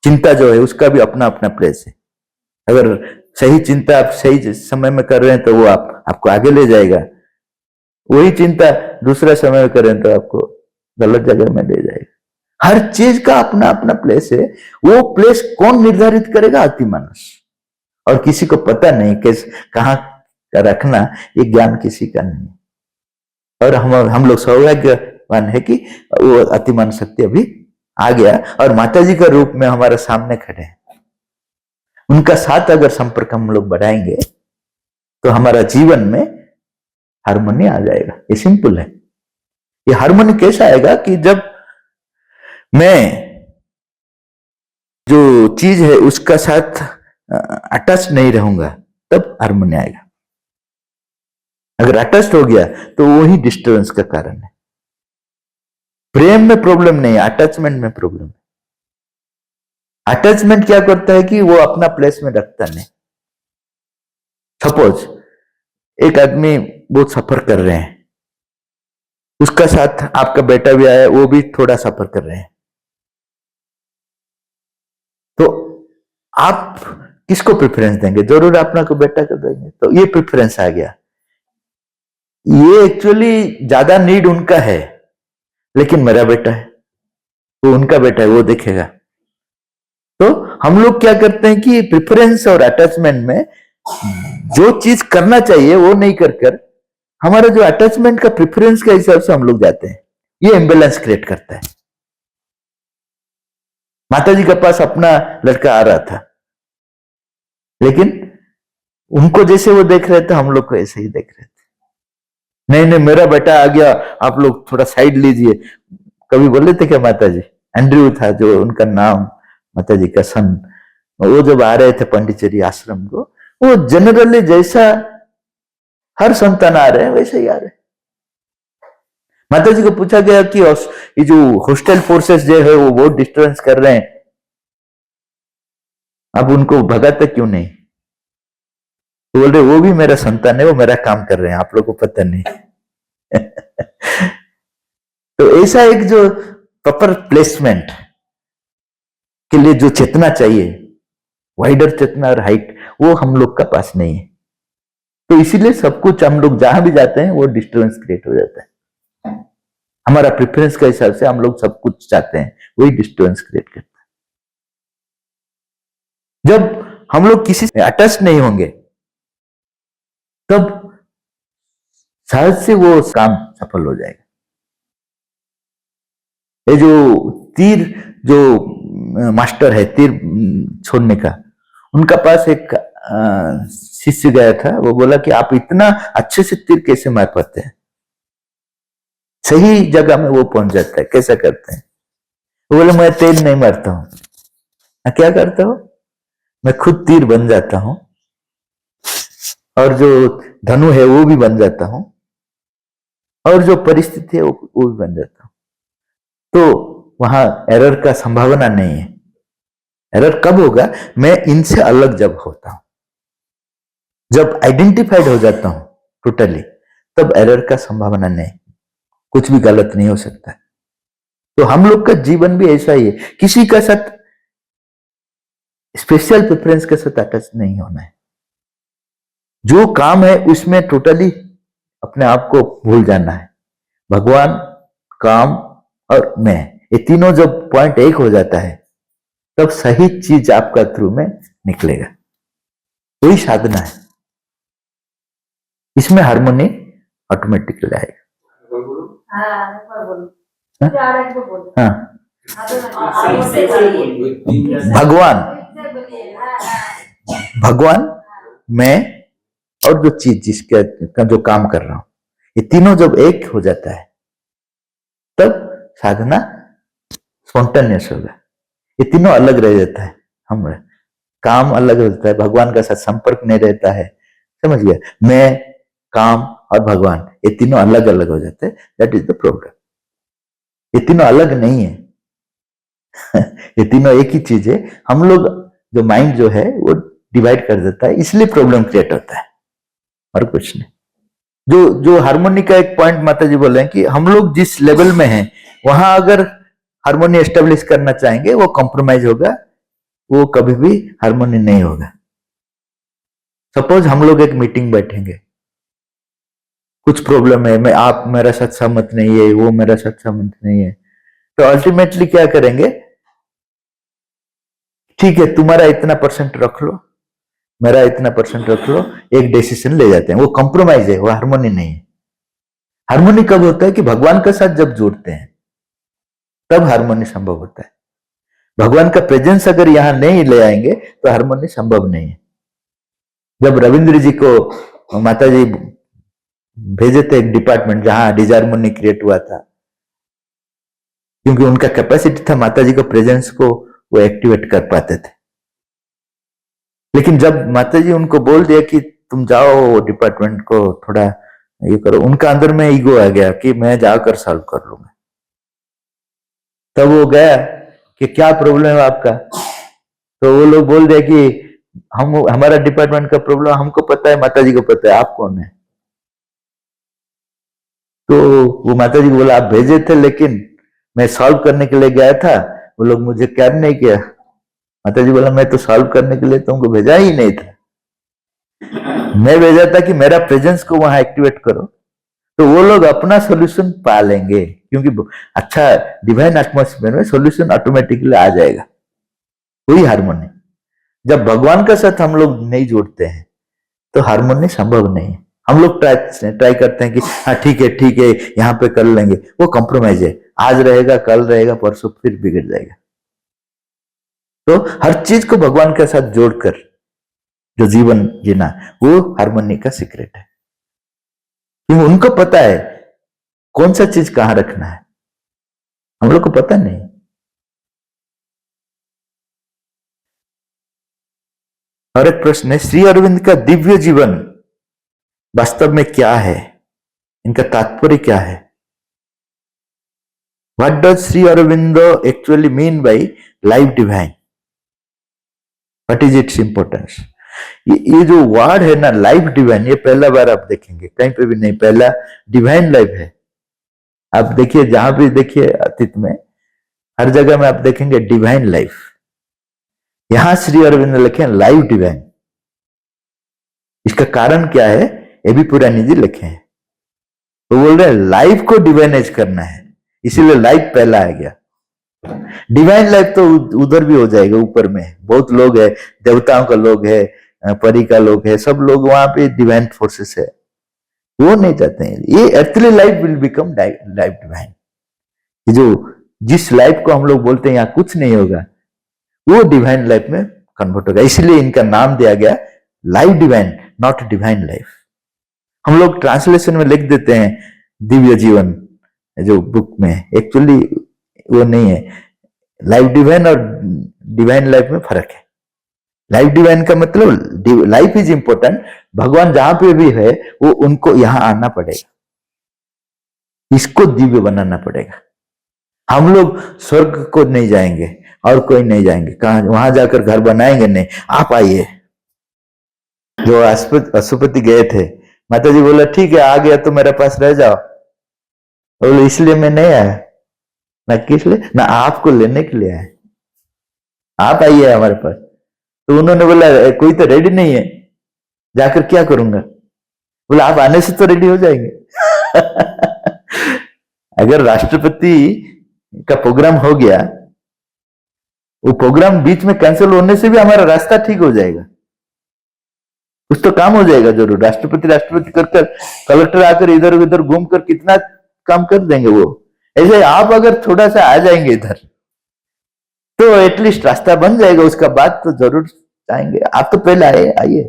चिंता जो है उसका भी अपना अपना प्लेस है। अगर सही चिंता आप सही समय में कर रहे हैं तो वो आपको आगे ले जाएगा, वही चिंता दूसरा समय में करें तो आपको गलत जगह में ले जाएगा। हर चीज का अपना अपना प्लेस है, वो प्लेस कौन निर्धारित करेगा? अतिमानस। और किसी को पता नहीं कि कहाँ रखना, ये ज्ञान किसी का नहीं। और हम लोग सौभाग्यवान है कि वो अतिमान शक्ति अभी आ गया और माता जी का रूप में हमारे सामने खड़े हैं। उनका साथ अगर संपर्क हम लोग बढ़ाएंगे तो हमारा जीवन में हारमोनी आ जाएगा। ये सिंपल है। ये हारमोनी कैसा आएगा कि जब मैं जो चीज है उसका साथ अटैच नहीं रहूंगा तब हारमोनी आएगा। अगर अटैच हो गया तो वही डिस्टर्बेंस का कारण है। प्रेम में प्रॉब्लम नहीं, अटैचमेंट में प्रॉब्लम है। अटैचमेंट क्या करता है कि वो अपना प्लेस में रखता नहीं। सपोज एक आदमी बहुत सफर कर रहे हैं, उसका साथ आपका बेटा भी आया, वो भी थोड़ा सफर कर रहे हैं, तो आप किसको प्रेफरेंस देंगे? जरूर अपना को बेटा को देंगे। तो ये प्रेफरेंस आ गया। ये एक्चुअली ज्यादा नीड उनका है, लेकिन मेरा बेटा है, वो उनका बेटा है, वो देखेगा। तो हम लोग क्या करते हैं कि प्रेफरेंस और अटैचमेंट में जो चीज करना चाहिए वो नहीं कर हमारा जो अटैचमेंट का प्रेफरेंस के हिसाब से हम लोग जाते हैं, ये इम्बेलेंस क्रिएट करता है। माता जी के पास अपना लड़का आ रहा था, लेकिन उनको जैसे वो देख रहे थे हम लोग को ऐसे ही देख रहे थे। नहीं नहीं मेरा बेटा आ गया, आप लोग थोड़ा साइड लीजिए। कभी बोले थे क्या माता जी? एंड्रयू था जो उनका नाम, माता जी का सन। वो जब आ रहे थे पांडिचेरी आश्रम को, वो जनरली जैसा हर संतान आ रहे हैं वैसे ही आ रहे हैं। माता जी को पूछा गया कि ये जो हॉस्टल फोर्सेस जो है वो बहुत डिस्टर्बेंस कर रहे हैं, अब उनको भगाते क्यों नहीं? तो बोल रहे वो भी मेरा संतान है, वो मेरा काम कर रहे हैं, आप लोग को पता नहीं। तो ऐसा एक जो प्रॉपर प्लेसमेंट के लिए जो चेतना चाहिए, वाइडर चेतना और हाइट, वो हम लोग का पास नहीं है। तो इसीलिए सब कुछ हम लोग जहां भी जाते हैं वो डिस्टर्बेंस क्रिएट हो जाता है। हमारा प्रेफरेंस के हिसाब से हम लोग सब कुछ चाहते हैं, वही डिस्टर्बेंस क्रिएट करता है। जब हम लोग किसी से अटैच नहीं होंगे तब सहज से वो काम सफल हो जाएगा। ये जो तीर जो मास्टर है तीर छोड़ने का, उनका पास एक शिष्य गया था, वो बोला कि आप इतना अच्छे से तीर कैसे मार पाते हैं, सही जगह में वो पहुंच जाता है, कैसा करते हैं? वो बोले मैं तीर नहीं मारता हूं। क्या करता हो? मैं खुद तीर बन जाता हूं और जो धनु है वो भी बन जाता हूं और जो परिस्थिति है वो भी बन जाता हूं। तो वहां एरर का संभावना नहीं है। एरर कब होगा? मैं इनसे अलग जब होता हूं, जब आइडेंटिफाइड हो जाता हूं टोटली, तब एरर का संभावना नहीं, कुछ भी गलत नहीं हो सकता। तो हम लोग का जीवन भी ऐसा ही है, किसी का साथ स्पेशल प्रेफरेंस के साथ अटैच नहीं होना है। जो काम है उसमें टोटली अपने आप को भूल जाना है। भगवान, काम और मैं, ये तीनों जब पॉइंट एक हो जाता है तब सही चीज आपका थ्रू में निकलेगा। वही साधना है, इसमें हार्मोनी ऑटोमेटिकली आएगा। हाँ, भगवान, मैं और जो चीज जिसके जो काम कर रहा हूं, ये तीनों जब एक हो जाता है तब साधना स्पॉन्टेनियस होगा। ये तीनों अलग रह जाता है, हम काम अलग रहता है, भगवान का साथ संपर्क नहीं रहता है। समझ गया? मैं, काम और भगवान, ये तीनों अलग अलग हो जाते हैं। That is the problem. ये तीनों अलग नहीं है ये तीनों एक ही चीज है। हम लोग जो माइंड जो है वो डिवाइड कर देता है, इसलिए प्रॉब्लम क्रिएट होता है और कुछ नहीं। जो हार्मोनी का एक पॉइंट माता जी बोल रहे हैं कि हम लोग जिस लेवल में हैं वहां अगर हार्मोनी एस्टेब्लिश करना चाहेंगे वो कॉम्प्रोमाइज होगा, वो कभी भी हार्मोनी नहीं होगा। सपोज हम लोग एक मीटिंग बैठेंगे, कुछ प्रॉब्लम है, मैं आप मेरा साथ सहमत नहीं है, वो मेरा साथ सहमत नहीं है, तो अल्टीमेटली क्या करेंगे? ठीक है, तुम्हारा इतना परसेंट रख लो, मेरा इतना परसेंट रख लो, एक डिसीजन ले जाते हैं। वो कॉम्प्रोमाइज है, वो हार्मोनी नहीं है। हार्मोनी कब होता है? कि भगवान के साथ जब जुड़ते हैं तब हार्मोनी संभव होता है। भगवान का प्रेजेंस अगर यहां नहीं ले आएंगे तो हार्मोनी संभव नहीं है। जब रविंद्र जी को माता जी भेजे थे एक डिपार्टमेंट जहां डिजार्मोनी क्रिएट हुआ था, क्योंकि उनका कैपेसिटी था माता जी को प्रेजेंस को वो एक्टिवेट कर पाते थे। लेकिन जब माता जी उनको बोल दिया कि तुम जाओ डिपार्टमेंट को थोड़ा ये करो, उनका अंदर में ईगो आ गया कि मैं जाकर सॉल्व कर लूंगा। तब वो गया कि क्या प्रॉब्लम है आपका? तो वो लोग बोल दिया कि हमारा डिपार्टमेंट का प्रॉब्लम हमको पता है, माता जी को पता है, आप कौन है? तो वो माता जी को बोला आप भेजे थे, लेकिन मैं सॉल्व करने के लिए गया था, वो लोग मुझे कैर नहीं किया। माता जी बोला मैं तो सॉल्व करने के लिए तुमको भेजा ही नहीं था, मैं भेजा था कि मेरा प्रेजेंस को वहां एक्टिवेट करो, तो वो लोग अपना सोल्यूशन पा लेंगे, क्योंकि अच्छा डिवाइन एटमॉस्फेयर में सोल्यूशन ऑटोमेटिकली आ जाएगा। वही हार्मोनी। जब भगवान के साथ हम लोग नहीं जुड़ते हैं तो हार्मोनी संभव नहीं है। हम लोग ट्राई करते हैं कि हाँ ठीक है यहाँ पे कर लेंगे, वो कॉम्प्रोमाइज है। आज रहेगा, कल रहेगा, परसों फिर बिगड़ जाएगा। तो हर चीज को भगवान के साथ जोड़कर जो जीवन जीना, वो हार्मोनी का सीक्रेट है। क्योंकि उनको पता है कौन सा चीज कहां रखना है, हम लोग को पता नहीं। और एक प्रश्न है, श्री अरविंद का दिव्य जीवन वास्तव में क्या है? इनका तात्पर्य क्या है? What does Shri Aurobindo actually mean by life divine? What is its importance? ये जो वर्ड है ना लाइफ डिवाइन, ये पहला बार आप देखेंगे, कहीं पे भी नहीं। पहला डिवाइन लाइफ है। आप देखिए, जहां भी देखिए अतीत में हर जगह में आप देखेंगे डिवाइन लाइफ। यहां श्री अरविंद लिखे लाइफ डिवाइन। इसका कारण क्या है ये भी पुरानी जी लिखे हैं। तो बोल रहे हैं लाइफ को डिवाइनाइज करना है, इसीलिए लाइफ पहला आ गया। डिवाइन लाइफ तो उधर भी हो जाएगा, ऊपर में बहुत लोग है, देवताओं का लोग है, परी का लोग है, सब लोग वहां पे डिवाइन फोर्सेस है। वो नहीं चाहते हैं ये earthly life will become life divine. जो जिस लाइफ को हम लोग बोलते हैं यहाँ कुछ नहीं होगा, वो डिवाइन लाइफ में कन्वर्ट होगा। इसलिए इनका नाम दिया गया life divine, not divine life. हम लोग ट्रांसलेशन में लिख देते हैं दिव्य जीवन, जो बुक में एक्चुअली वो नहीं है। लाइफ डिवाइन और डिवाइन लाइफ में फर्क है। लाइफ डिवाइन का मतलब लाइफ इज इंपॉर्टेंट, भगवान जहां पे भी है वो उनको यहां आना पड़ेगा, इसको दिव्य बनाना पड़ेगा। हम लोग स्वर्ग को नहीं जाएंगे और कोई नहीं जाएंगे, कहा वहां जाकर घर बनाएंगे नहीं। आप आइए। जो अशुपति गए थे, माता जी बोला ठीक है आ गया तो मेरे पास रह जाओ। बोले इसलिए मैं नहीं आया, ना किस लिए, ना आपको लेने के लिए आया, आप आइए हमारे पास। तो उन्होंने बोला कोई तो रेडी नहीं है, जाकर क्या करूंगा। बोला आप आने से तो रेडी हो जाएंगे। अगर राष्ट्रपति का प्रोग्राम हो गया, वो प्रोग्राम बीच में कैंसिल होने से भी हमारा रास्ता ठीक हो जाएगा, कुछ तो काम हो जाएगा जरूर। राष्ट्रपति कर कलेक्टर आकर इधर उधर घूम कर कितना काम कर देंगे वो। ऐसे आप अगर थोड़ा सा आ जाएंगे इधर तो एटलीस्ट रास्ता बन जाएगा, उसका बाद तो जरूर आएंगे। आप तो पहले आइए।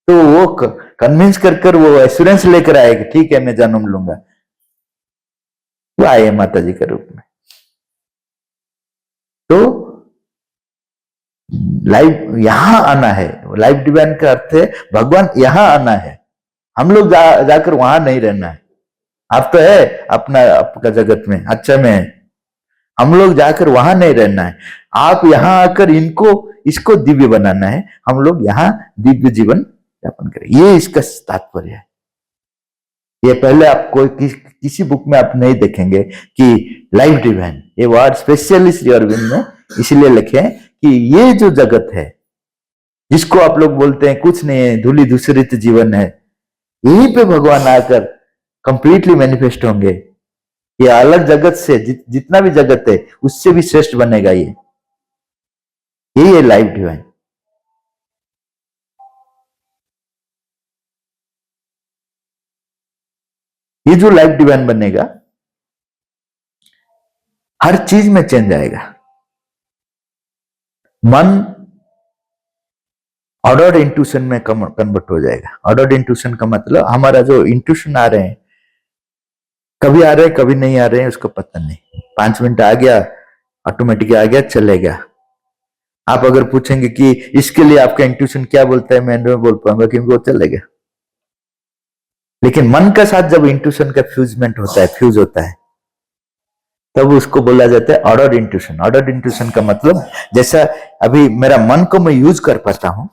तो वो कन्विंस कर वो एश्योरेंस लेकर आएगा, ठीक है मैं जन्म लूंगा। वो आए माता जी के रूप में। तो लाइफ यहां आना है, लाइफ डिवाइन का अर्थ है भगवान यहां आना है, हम लोग जाकर वहां नहीं रहना है। आप तो है अपना आपका जगत में अच्छा में है, हम लोग जाकर वहां नहीं रहना है। आप यहां आकर इसको दिव्य बनाना है, हम लोग यहां दिव्य जीवन यापन करें। ये इसका तात्पर्य है। ये पहले आप किसी बुक में आप नहीं देखेंगे कि लाइफ डिवाइन, ये वर्ड स्पेशली श्री अरविंद ने इसलिए लिखे कि ये जो जगत है जिसको आप लोग बोलते हैं कुछ नहीं है, धूली दूसरित जीवन है, यहीं पे भगवान आकर कंप्लीटली मैनिफेस्ट होंगे। ये अलग जगत से जितना भी जगत है उससे भी श्रेष्ठ बनेगा। यही है लाइफ डिवाइन। ये जो लाइफ डिवाइन बनेगा हर चीज में चेंज आएगा। मन ऑर्डर्ड इंट्यूशन में कन्वर्ट हो जाएगा। ऑर्डर्ड इंट्यूशन का मतलब हमारा जो इंट्यूशन आ रहे हैं, कभी आ रहे हैं कभी नहीं आ रहे हैं उसको पता नहीं, 5 मिनट आ गया ऑटोमेटिक आ गया चले गया। आप अगर पूछेंगे कि इसके लिए आपका इंट्यूशन क्या बोलता है, मैं नहीं बोल पाऊंगा क्योंकि वो चले गया। लेकिन मन का साथ जब इंट्यूशन का फ्यूज होता है तब उसको बोला जाता है ऑर्डर्ड इंट्यूशन। ऑर्डर्ड इंट्यूशन का मतलब जैसा अभी मेरा मन को मैं यूज कर पाता हूं,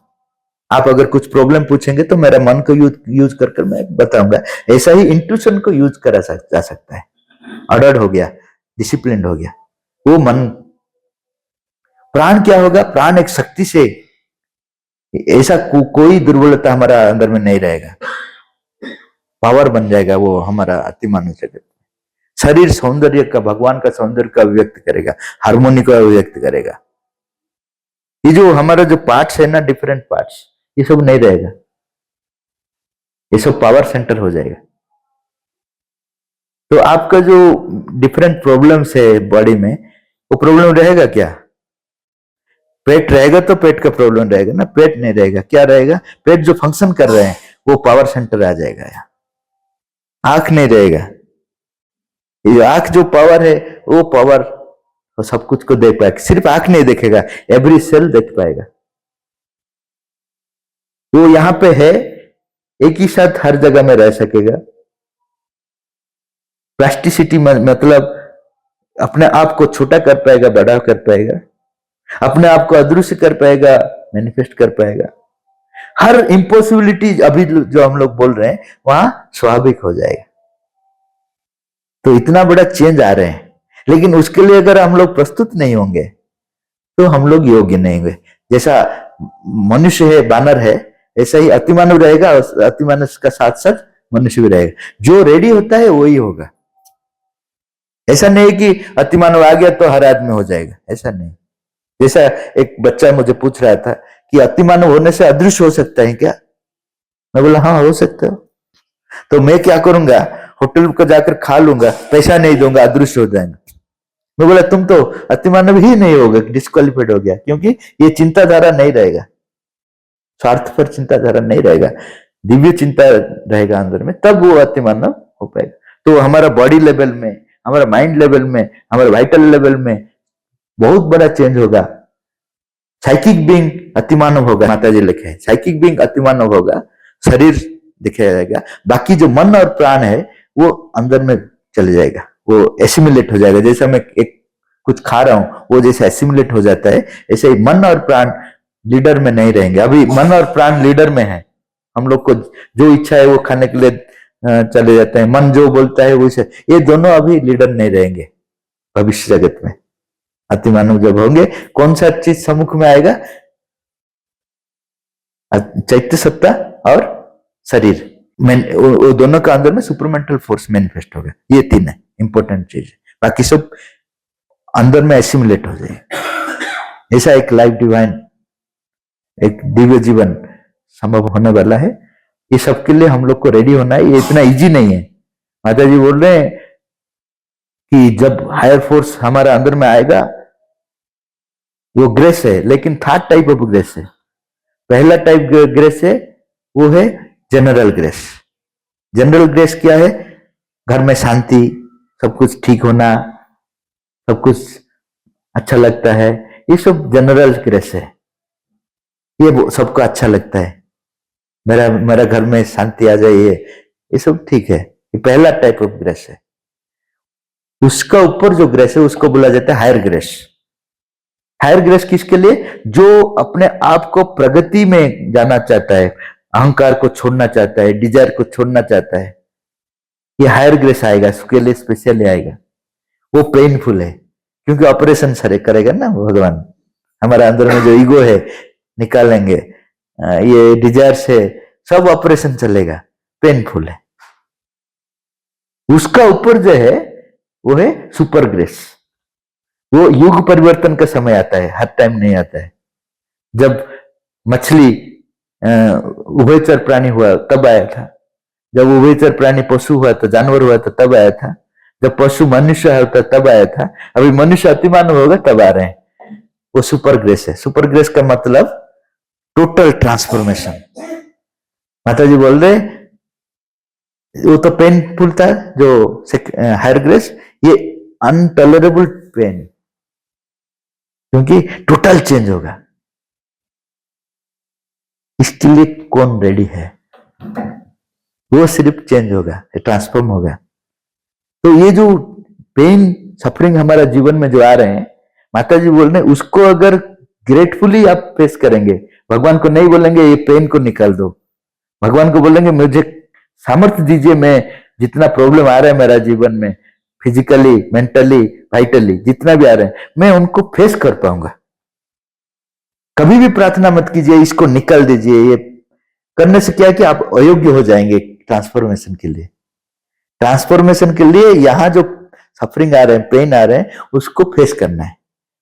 आप अगर कुछ प्रॉब्लम पूछेंगे तो मेरा मन को यूज कर मैं बताऊंगा, ऐसा ही इंट्यूशन को यूज करा जा सकता है। ऑर्डर्ड हो गया, डिसिप्लिन हो गया वो मन। प्राण क्या होगा, प्राण एक शक्ति से, ऐसा कोई दुर्बलता हमारा अंदर में नहीं रहेगा, पावर बन जाएगा वो हमारा अतिमानव जगत। शरीर सौंदर्य का, भगवान का सौंदर्य का व्यक्त करेगा, हार्मोनी को व्यक्त करेगा। ये जो हमारा जो पार्ट्स है ना, डिफरेंट पार्ट्स, ये सब नहीं रहेगा, ये सब पावर सेंटर हो जाएगा। तो आपका जो डिफरेंट प्रॉब्लम्स है बॉडी में, वो प्रॉब्लम रहेगा क्या? पेट रहेगा तो पेट का प्रॉब्लम रहेगा ना, पेट नहीं रहेगा, क्या रहेगा? पेट जो फंक्शन कर रहे हैं वो पावर सेंटर आ जाएगा यहाँ। आंख नहीं रहेगा, ये आंख जो पावर है वो पावर वो सब कुछ को देख पाएगा। सिर्फ आंख नहीं देखेगा, एवरी सेल देख पाएगा। वो यहां पे है, एक ही साथ हर जगह में रह सकेगा। प्लास्टिसिटी मतलब अपने आप को छोटा कर पाएगा, बड़ा कर पाएगा, अपने आप को अदृश्य कर पाएगा, मैनिफेस्ट कर पाएगा। हर इम्पॉसिबिलिटी अभी जो हम लोग बोल रहे हैं वहां स्वाभाविक हो जाएगा। तो इतना बड़ा चेंज आ रहे हैं, लेकिन उसके लिए अगर हम लोग प्रस्तुत नहीं होंगे तो हम लोग योग्य नहीं होंगे। जैसा मनुष्य है, बानर है, ऐसा ही अतिमानव रहेगा, और अतिमानव का साथ साथ मनुष्य भी रहेगा। जो रेडी होता है वही होगा। ऐसा नहीं कि अतिमानव आ गया तो हर आदमी हो जाएगा, ऐसा नहीं। जैसा एक बच्चा मुझे पूछ रहा था कि अतिमानव होने से अदृश्य हो सकता है क्या? मैं बोला हाँ हो सकता है। तो मैं क्या करूंगा, होटल को जाकर खा लूंगा, पैसा नहीं दूंगा, अदृश्य हो जाएगा। मैं बोला तुम तो अतिमानव ही नहीं होगा, डिस्क्वालिफाइड हो गया, क्योंकि ये चिंताधारा नहीं रहेगा। स्वार्थ पर चिंताधारा नहीं रहेगा, दिव्य चिंता रहेगा अंदर में, तब वो अति मानव हो पाएगा। तो हमारा बॉडी लेवल में, हमारा माइंड लेवल में, हमारे वाइटल लेवल में बहुत बड़ा चेंज होगा। साइकिक बीइंग अति मानव होगा, माता जी लिखे हैं, साइकिक बीइंग अति मानव होगा, शरीर दिखाया जाएगा, बाकी जो मन और प्राण है वो अंदर में चले जाएगा, वो एसिमुलेट हो जाएगा। जैसे मैं एक कुछ खा रहा हूं, वो जैसे एसिमुलेट हो जाता है, ऐसे ही मन और प्राण लीडर में नहीं रहेंगे। अभी मन और प्राण लीडर में है, हम लोग को जो इच्छा है वो खाने के लिए चले जाते हैं, मन जो बोलता है वो, ये दोनों अभी लीडर नहीं रहेंगे भविष्य जगत में। अति मानव जब होंगे, कौन सा चीज सम्मुख में आएगा? चैत्य सत्ता और शरीर, वो दोनों का अंदर में सुपरमेंटल फोर्स मैनिफेस्ट होगा। ये तीन है इंपॉर्टेंट चीज, बाकी सब अंदर में एसिमुलेट हो जाए। ऐसा एक लाइफ डिवाइन, एक दिव्य जीवन संभव होने वाला है। ये सबके लिए हम लोग को रेडी होना है, ये इतना इजी नहीं है। माता जी बोल रहे हैं कि जब हायर फोर्स हमारा अंदर में आएगा, वो ग्रेस है, लेकिन थर्ड टाइप ऑफ ग्रेस है। पहला टाइप ग्रेस है वो है जनरल ग्रेस। जनरल ग्रेस क्या है? घर में शांति, सब कुछ ठीक होना, सब कुछ अच्छा लगता है, ये सब जनरल ग्रेस है। ये सबको अच्छा लगता है, मेरा घर में शांति आ जाए, ये सब ठीक है। ये पहला टाइप ऑफ ग्रेस है। उसका ऊपर जो ग्रेस है उसको बोला जाता है हायर ग्रेस। हायर ग्रेस किसके लिए? जो अपने आप को प्रगति में जाना चाहता है, अहंकार को छोड़ना चाहता है, डिजायर को छोड़ना चाहता है, ये हायर ग्रेस आएगा, उसके लिए स्पेशली आएगा। वो पेनफुल है, क्योंकि ऑपरेशन सारे करेगा ना भगवान। हमारा अंदर में जो ईगो है निकालेंगे, ये डिजायर से सब ऑपरेशन चलेगा, पेनफुल है। उसका ऊपर जो है वो है सुपर ग्रेस। वो युग परिवर्तन का समय आता है, हर टाइम नहीं आता है। जब मछली उभयचर प्राणी हुआ तब आया था, जब उभयचर प्राणी पशु हुआ तो जानवर हुआ तो तब आया था, जब पशु मनुष्य होता तब आया था, अभी मनुष्य अतिमानव होगा तब आ रहे हैं। वो सुपर ग्रेस है। सुपर ग्रेस का मतलब टोटल ट्रांसफॉर्मेशन। माता जी बोल रहे वो तो पेनफुल था जो हायर ग्रेस, ये अनटॉलरेबल पेन, क्योंकि टोटल चेंज होगा। इसके लिए कौन रेडी है? वो सिर्फ चेंज होगा, ट्रांसफॉर्म होगा। तो ये जो पेन सफरिंग हमारा जीवन में जो आ रहे हैं, माता जी बोल रहे हैं, उसको अगर ग्रेटफुली आप फेस करेंगे, भगवान को नहीं बोलेंगे ये पेन को निकाल दो, भगवान को बोलेंगे मुझे सामर्थ्य दीजिए, मैं जितना प्रॉब्लम आ रहा है मेरा जीवन में, फिजिकली, मेंटली, वाइटली जितना भी आ रहे हैं, मैं उनको फेस कर पाऊंगा। कभी भी प्रार्थना मत कीजिए इसको निकाल दीजिए। ये करने से क्या है कि आप अयोग्य हो जाएंगे ट्रांसफॉर्मेशन के लिए। ट्रांसफॉर्मेशन के लिए यहां जो सफरिंग आ रहे हैं, पेन आ रहे हैं, उसको फेस करना है।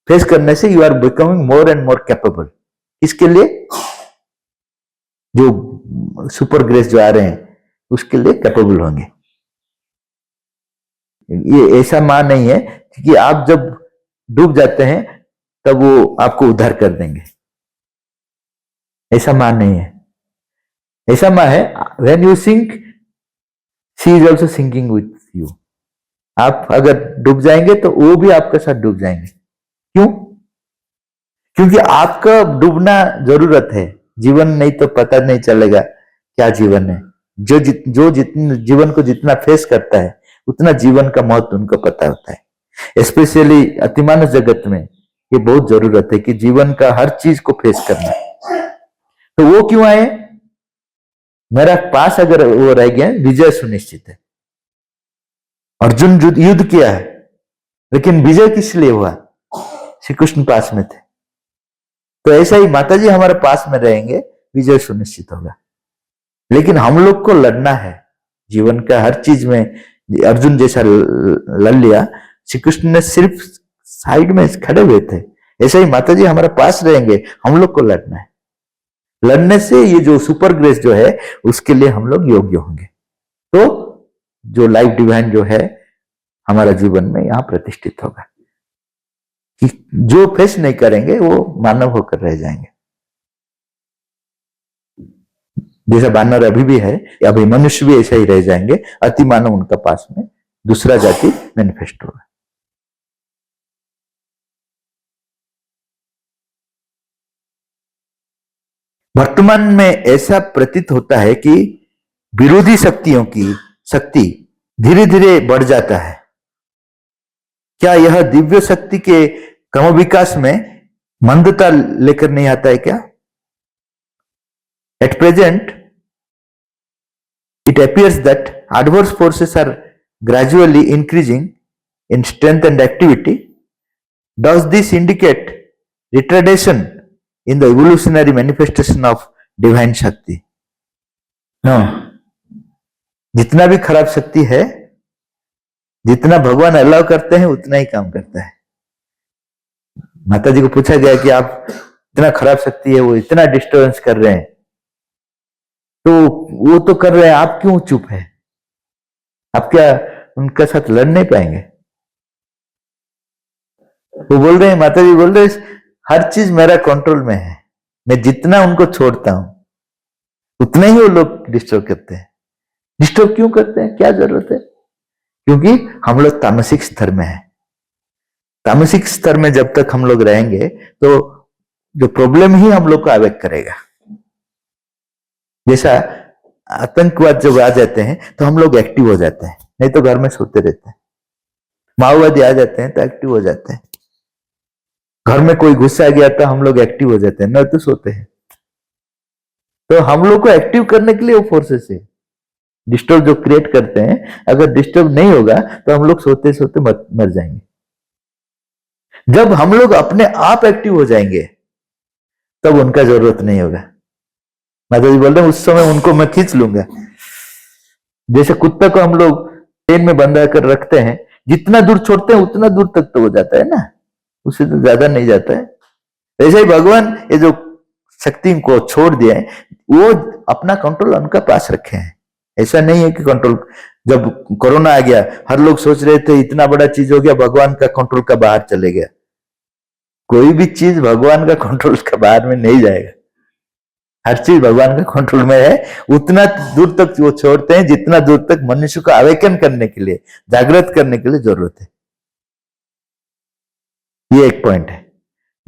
फेस करने से you are becoming more and more capable. इसके लिए जो सुपर ग्रेस जो आ रहे हैं उसके लिए कैपेबल होंगे। ये ऐसा मां नहीं है कि आप जब डूब जाते हैं तब वो आपको उद्धार कर देंगे, ऐसा मां नहीं है। ऐसा मां है when you sink she is also sinking with you. आप अगर डूब जाएंगे तो वो भी आपके साथ डूब जाएंगे। क्यों? क्योंकि आपका डूबना जरूरत है। जीवन नहीं तो पता नहीं चलेगा क्या जीवन है। जो जीवन को जितना फेस करता है उतना जीवन का महत्व उनको पता होता है। स्पेशली अतिमानव जगत में ये बहुत जरूरत है कि जीवन का हर चीज को फेस करना। तो वो क्यों आए? मेरा पास अगर वो रह गया, विजय सुनिश्चित है। अर्जुन युद्ध किया है, लेकिन विजय किस लिए हुआ? श्री कृष्ण पास में थे। तो ऐसा ही माता जी हमारे पास में रहेंगे, विजय सुनिश्चित होगा। लेकिन हम लोग को लड़ना है जीवन का हर चीज में। अर्जुन जैसा लड़ लिया, श्री कृष्ण ने सिर्फ साइड में खड़े हुए थे। ऐसा ही माता जी हमारे पास रहेंगे, हम लोग को लड़ना है। लड़ने से ये जो सुपर ग्रेस जो है उसके लिए हम लोग योग्य होंगे। तो जो लाइफ डिवाइन जो है हमारा जीवन में यहां प्रतिष्ठित होगा। कि जो फेस नहीं करेंगे वो मानव होकर रह जाएंगे। जैसा बानर अभी भी है, अभी मनुष्य भी ऐसा ही रह जाएंगे, अति मानव उनका पास में दूसरा जाति मैनिफेस्ट होगा। वर्तमान में ऐसा प्रतीत होता है कि विरोधी शक्तियों की शक्ति धीरे धीरे बढ़ जाता है। क्या यह दिव्य शक्ति के क्रम विकास में मंदता लेकर नहीं आता है क्या? At present it appears that adverse forces are gradually increasing in strength and activity. Does this indicate retardation in the evolutionary manifestation of divine Shakti? No. जितना भी खराब शक्ति है, जितना भगवान अलाउ करते हैं उतना ही काम करता है। माता जी को पूछा गया कि आप इतना खराब शक्ति है, वो इतना डिस्टर्बेंस कर रहे हैं, तो वो तो कर रहे हैं, आप क्यों चुप है? आप क्या उनके साथ लड़ नहीं पाएंगे? वो बोल रहे हैं, माता जी बोल रहे हैं, हर चीज मेरा कंट्रोल में है, मैं जितना उनको छोड़ता हूं उतना ही वो लोग डिस्टर्ब करते हैं। डिस्टर्ब क्यों करते हैं? क्या जरूरत है? क्योंकि हम लोग तामसिक स्तर में है। तामसिक स्तर में जब तक हम लोग रहेंगे तो जो प्रॉब्लम ही हम लोग को अवेक करेगा। जैसा आतंकवाद जब आ जाते हैं तो हम लोग एक्टिव हो जाते हैं, नहीं तो घर में सोते रहते हैं। माओवादी आ जाते हैं तो एक्टिव हो जाते हैं। घर में कोई गुस्सा आ गया तो हम लोग एक्टिव हो जाते हैं, नहीं तो सोते हैं। तो हम लोग को एक्टिव करने के लिए वो फोर्सेस है, डिस्टर्ब जो क्रिएट करते हैं। अगर डिस्टर्ब नहीं होगा तो हम लोग सोते सोते मर जाएंगे। जब हम लोग अपने आप एक्टिव हो जाएंगे तब उनका जरूरत नहीं होगा। माता जी बोल रहे हैं, उस समय उनको मैं खींच लूंगा। जैसे कुत्ते को हम लोग पेन में बंधा कर रखते हैं, जितना दूर छोड़ते हैं उतना दूर तक तो हो जाता है ना, उससे तो ज्यादा नहीं जाता है। ऐसे ही भगवान ये जो शक्ति को छोड़ दिए हैं, वो अपना कंट्रोल उनका पास रखे हैं। ऐसा नहीं है कि कंट्रोल, जब कोरोना आ गया हर लोग सोच रहे थे इतना बड़ा चीज हो गया, भगवान का कंट्रोल का बाहर चले गया। कोई भी चीज भगवान का कंट्रोल का बाहर में नहीं जाएगा, हर चीज भगवान का कंट्रोल में है। उतना दूर तक वो छोड़ते हैं जितना दूर तक मनुष्य को अवेकन करने के लिए, जागृत करने के लिए जरूरत है। ये एक पॉइंट है।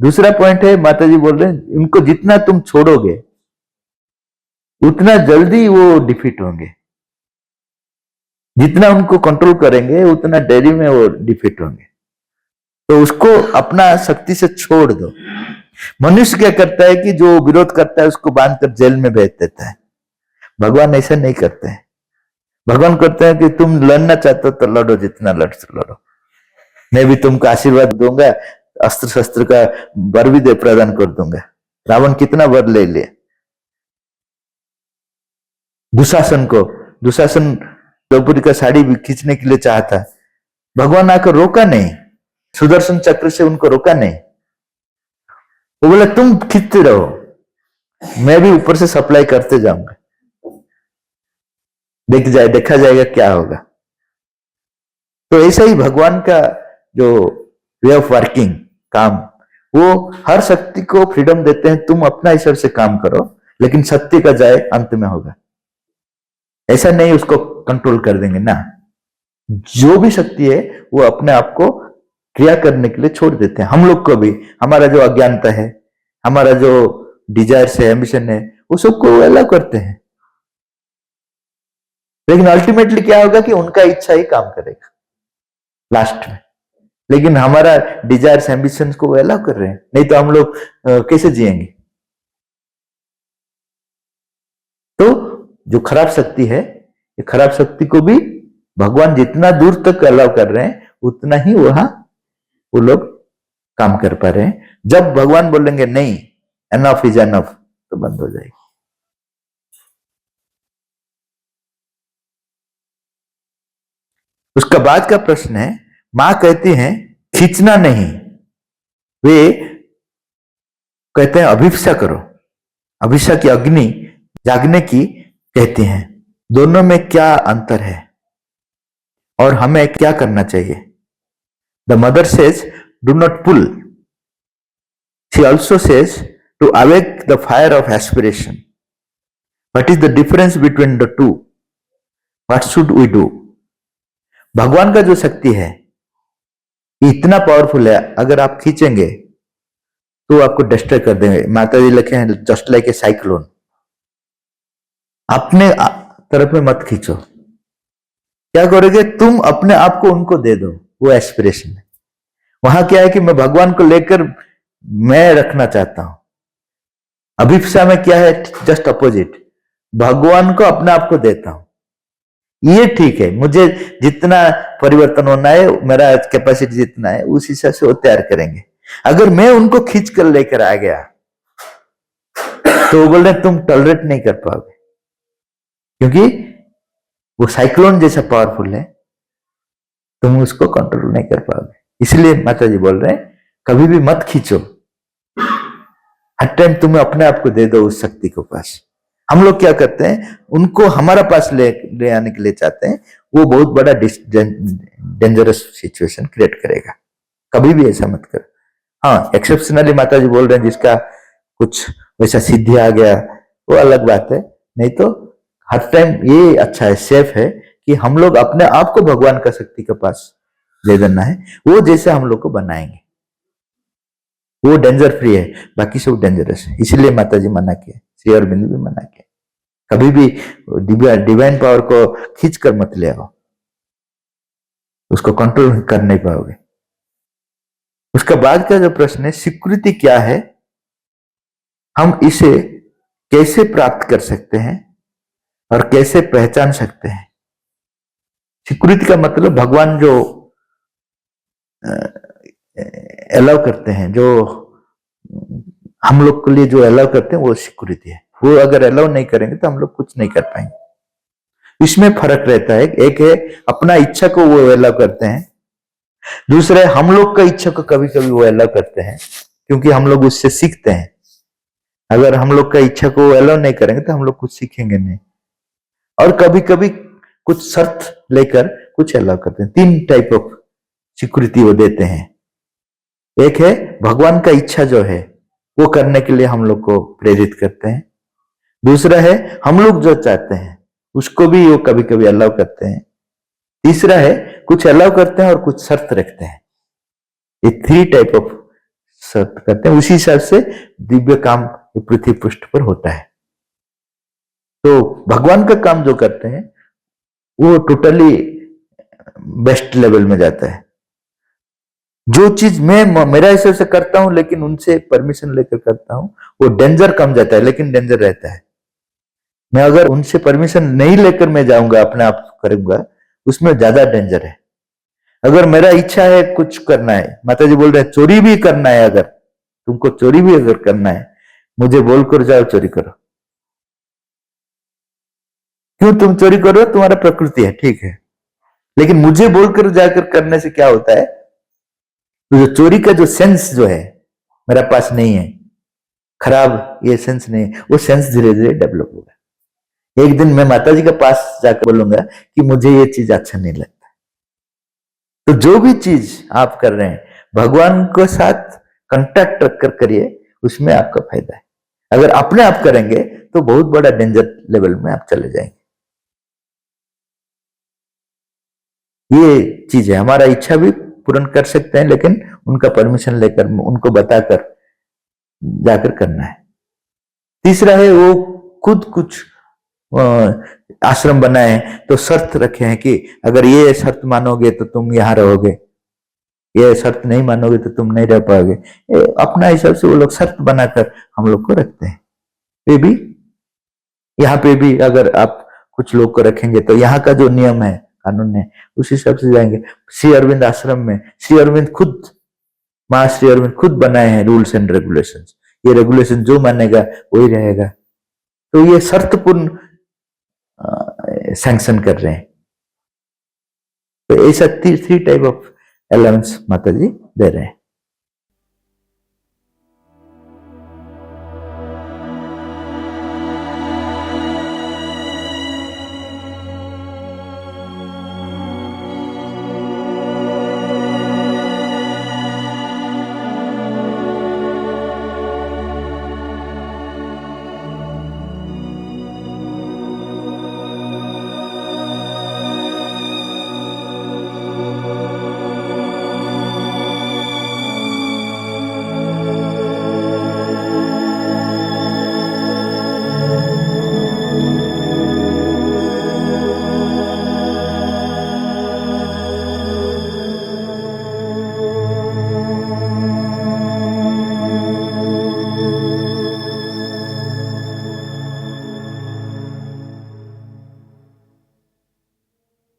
दूसरा पॉइंट है, माता जी बोल रहे हैं, इनको जितना तुम छोड़ोगे उतना जल्दी वो डिफीट होंगे। जितना उनको कंट्रोल करेंगे उतना देरी में वो डिफीट होंगे। तो उसको अपना शक्ति से छोड़ दो। मनुष्य क्या करता है कि जो विरोध करता है उसको बांधकर जेल में भेज देता है। भगवान ऐसा नहीं करते हैं। भगवान कहते हैं कि तुम लड़ना चाहते हो तो लड़ो, जितना लड़ लड़ो, मैं भी तुमको आशीर्वाद दूंगा, अस्त्र शस्त्र का वर भी प्रदान कर दूंगा। रावण कितना वर ले लिया। दुशासन द्रौपदी का साड़ी भी खींचने के लिए चाहता, भगवान आकर रोका नहीं, सुदर्शन चक्र से उनको रोका नहीं। वो बोला तुम खींचते रहो, मैं भी ऊपर से सप्लाई करते जाऊंगा, देखा जाएगा क्या होगा। तो ऐसा ही भगवान का जो वे ऑफ वर्किंग काम, वो हर शक्ति को फ्रीडम देते हैं, तुम अपना हिसाब से काम करो, लेकिन सत्य का जय अंत में होगा। ऐसा नहीं उसको कंट्रोल कर देंगे ना। जो भी शक्ति है वो अपने आप को क्रिया करने के लिए छोड़ देते हैं। हम लोग को भी, हमारा जो अज्ञानता है, हमारा जो डिजायर है, एम्बिशन है, वो सबको अलाउ करते हैं। लेकिन अल्टीमेटली क्या होगा कि उनका इच्छा ही काम करेगा लास्ट में। लेकिन हमारा डिजायर्स एम्बिशन को अलाउ कर रहे हैं, नहीं तो हम लोग कैसे जिएंगे। तो जो खराब शक्ति है, ये खराब शक्ति को भी भगवान जितना दूर तक अलाउ कर रहे हैं उतना ही वहां वो लोग काम कर पा रहे हैं। जब भगवान बोलेंगे नहीं, एनफ इज एनफ, तो बंद हो जाएगी। उसका बाद का प्रश्न है, मां कहती हैं खींचना नहीं, वे कहते हैं अभिप्सा करो, अभिप्सा की अग्नि जागने की कहती हैं। दोनों में क्या अंतर है और हमें क्या करना चाहिए? The Mother says do not pull, she also says to awake the fire of aspiration, what is the difference between the two, what should we do. भगवान का जो शक्ति है इतना पावरफुल है, अगर आप खींचेंगे तो आपको डिस्ट्रॉय कर देंगे। माता जी लिखे हैं जस्ट लाइक ए साइक्लोन। अपने तरफ में मत खींचो। क्या करोगे तुम, अपने आप को उनको दे दो, वो एस्पिरेशन है। वहां क्या है कि मैं भगवान को लेकर मैं रखना चाहता हूं। अभिप्सा में क्या है, जस्ट अपोजिट, भगवान को अपने आप को देता हूं। ये ठीक है, मुझे जितना परिवर्तन होना है, मेरा कैपेसिटी जितना है उस हिसाब से वो तैयार करेंगे। अगर मैं उनको खींच कर लेकर आ गया तो वो बोल रहे तुम टॉलरेट नहीं कर पाओगे, क्योंकि वो साइक्लोन जैसा पावरफुल है, तुम उसको कंट्रोल नहीं कर पाओगे। इसलिए माता जी बोल रहे हैं कभी भी मत खींचो, हर टाइम तुम्हें अपने आप को दे दो उस शक्ति को पास। हम लोग क्या करते हैं, उनको हमारा पास ले आने के लिए चाहते हैं, वो बहुत बड़ा डेंजरस सिचुएशन क्रिएट करेगा। कभी भी ऐसा मत करो। हाँ, एक्सेप्शनली माता जी बोल रहे हैं जिसका कुछ वैसा सिद्धि आ गया वो अलग बात है, नहीं तो हर टाइम ये अच्छा है, सेफ है कि हम लोग अपने आप को भगवान का शक्ति के पास दे देना है। वो जैसे हम लोग को बनाएंगे वो डेंजर फ्री है, बाकी सब डेंजरस है। इसलिए माता जी मना किया, श्री अरविंद भी मना किया, कभी भी डिवाइन पावर को खींच कर मत ले आओ, उसको कंट्रोल कर नहीं पाओगे। उसका बाद का जो प्रश्न है, स्वीकृति क्या है, हम इसे कैसे प्राप्त कर सकते हैं और कैसे पहचान सकते हैं। स्वीकृति का मतलब भगवान जो अलाउ करते हैं, जो हम लोग के लिए जो अलाउ करते हैं वो स्वीकृति है। वो अगर अलाउ नहीं करेंगे तो हम लोग कुछ नहीं कर पाएंगे। इसमें फर्क रहता है, एक है अपना इच्छा को वो अलाउ करते हैं, दूसरा है हम लोग का इच्छा को कभी कभी वो अलाउ करते हैं, क्योंकि हम लोग उससे सीखते हैं। अगर हम लोग का इच्छा को अलाउ नहीं करेंगे तो हम लोग कुछ सीखेंगे नहीं। और कभी कभी कुछ शर्त लेकर कुछ अलाउ करते हैं। 3 टाइप ऑफ स्वीकृति वो देते हैं। एक है भगवान का इच्छा जो है वो करने के लिए हम लोग को प्रेरित करते हैं। दूसरा है हम लोग जो चाहते हैं उसको भी वो कभी कभी अलाउ करते हैं। तीसरा है कुछ अलाउ करते हैं और कुछ शर्त रखते हैं। ये 3 टाइप ऑफ शर्त करते हैं, उसी हिसाब से दिव्य काम पृथ्वी पृष्ठ पर होता है। तो भगवान का काम जो करते हैं वो टोटली बेस्ट लेवल में जाता है। जो चीज मैं मेरा हिसाब से करता हूं लेकिन उनसे परमिशन लेकर करता हूं, वो डेंजर कम जाता है लेकिन डेंजर रहता है। मैं अगर उनसे परमिशन नहीं लेकर मैं जाऊंगा, अपने आप करूंगा, उसमें ज्यादा डेंजर है। अगर मेरा इच्छा है कुछ करना है, माता जी बोल रहे हैं चोरी भी करना है, अगर तुमको चोरी भी अगर करना है, मुझे बोलकर जाओ चोरी करो। क्यों तुम चोरी करो, तुम्हारा प्रकृति है, ठीक है, लेकिन मुझे बोलकर जाकर करने से क्या होता है, तो जो चोरी का जो सेंस जो है मेरा पास नहीं है, खराब ये सेंस नहीं है, वो सेंस धीरे धीरे डेवलप होगा। एक दिन मैं माता जी के पास जाकर बोलूंगा कि मुझे ये चीज अच्छा नहीं लगता। तो जो भी चीज आप कर रहे हैं भगवान के साथ कंटेक्ट रखकर करिए, उसमें आपका फायदा है। अगर अपने आप करेंगे तो बहुत बड़ा डेंजर लेवल में आप चले जाएंगे। ये चीज है, हमारा इच्छा भी पूर्ण कर सकते हैं लेकिन उनका परमिशन लेकर, उनको बताकर जाकर करना है। तीसरा है वो खुद कुछ आश्रम बनाए तो शर्त रखे हैं कि अगर ये शर्त मानोगे तो तुम यहां रहोगे, ये शर्त नहीं मानोगे तो तुम नहीं रह पाओगे। अपना हिसाब से वो लोग शर्त बनाकर हम लोग को रखते हैं। ये भी यहाँ पे भी अगर आप कुछ लोग को रखेंगे तो यहाँ का जो नियम है, कानून है, उस हिसाब से जाएंगे। श्री अरविंद आश्रम में श्री अरविंद खुद, मां श्री अरविंद खुद बनाए हैं रूल्स एंड रेगुलेशंस। ये रेगुलेशन जो मानेगा वही रहेगा। तो ये शर्तपूर्ण सैंक्शन कर रहे हैं। तो ऐसा 3 टाइप ऑफ अलाउंस माता जी दे रहे हैं।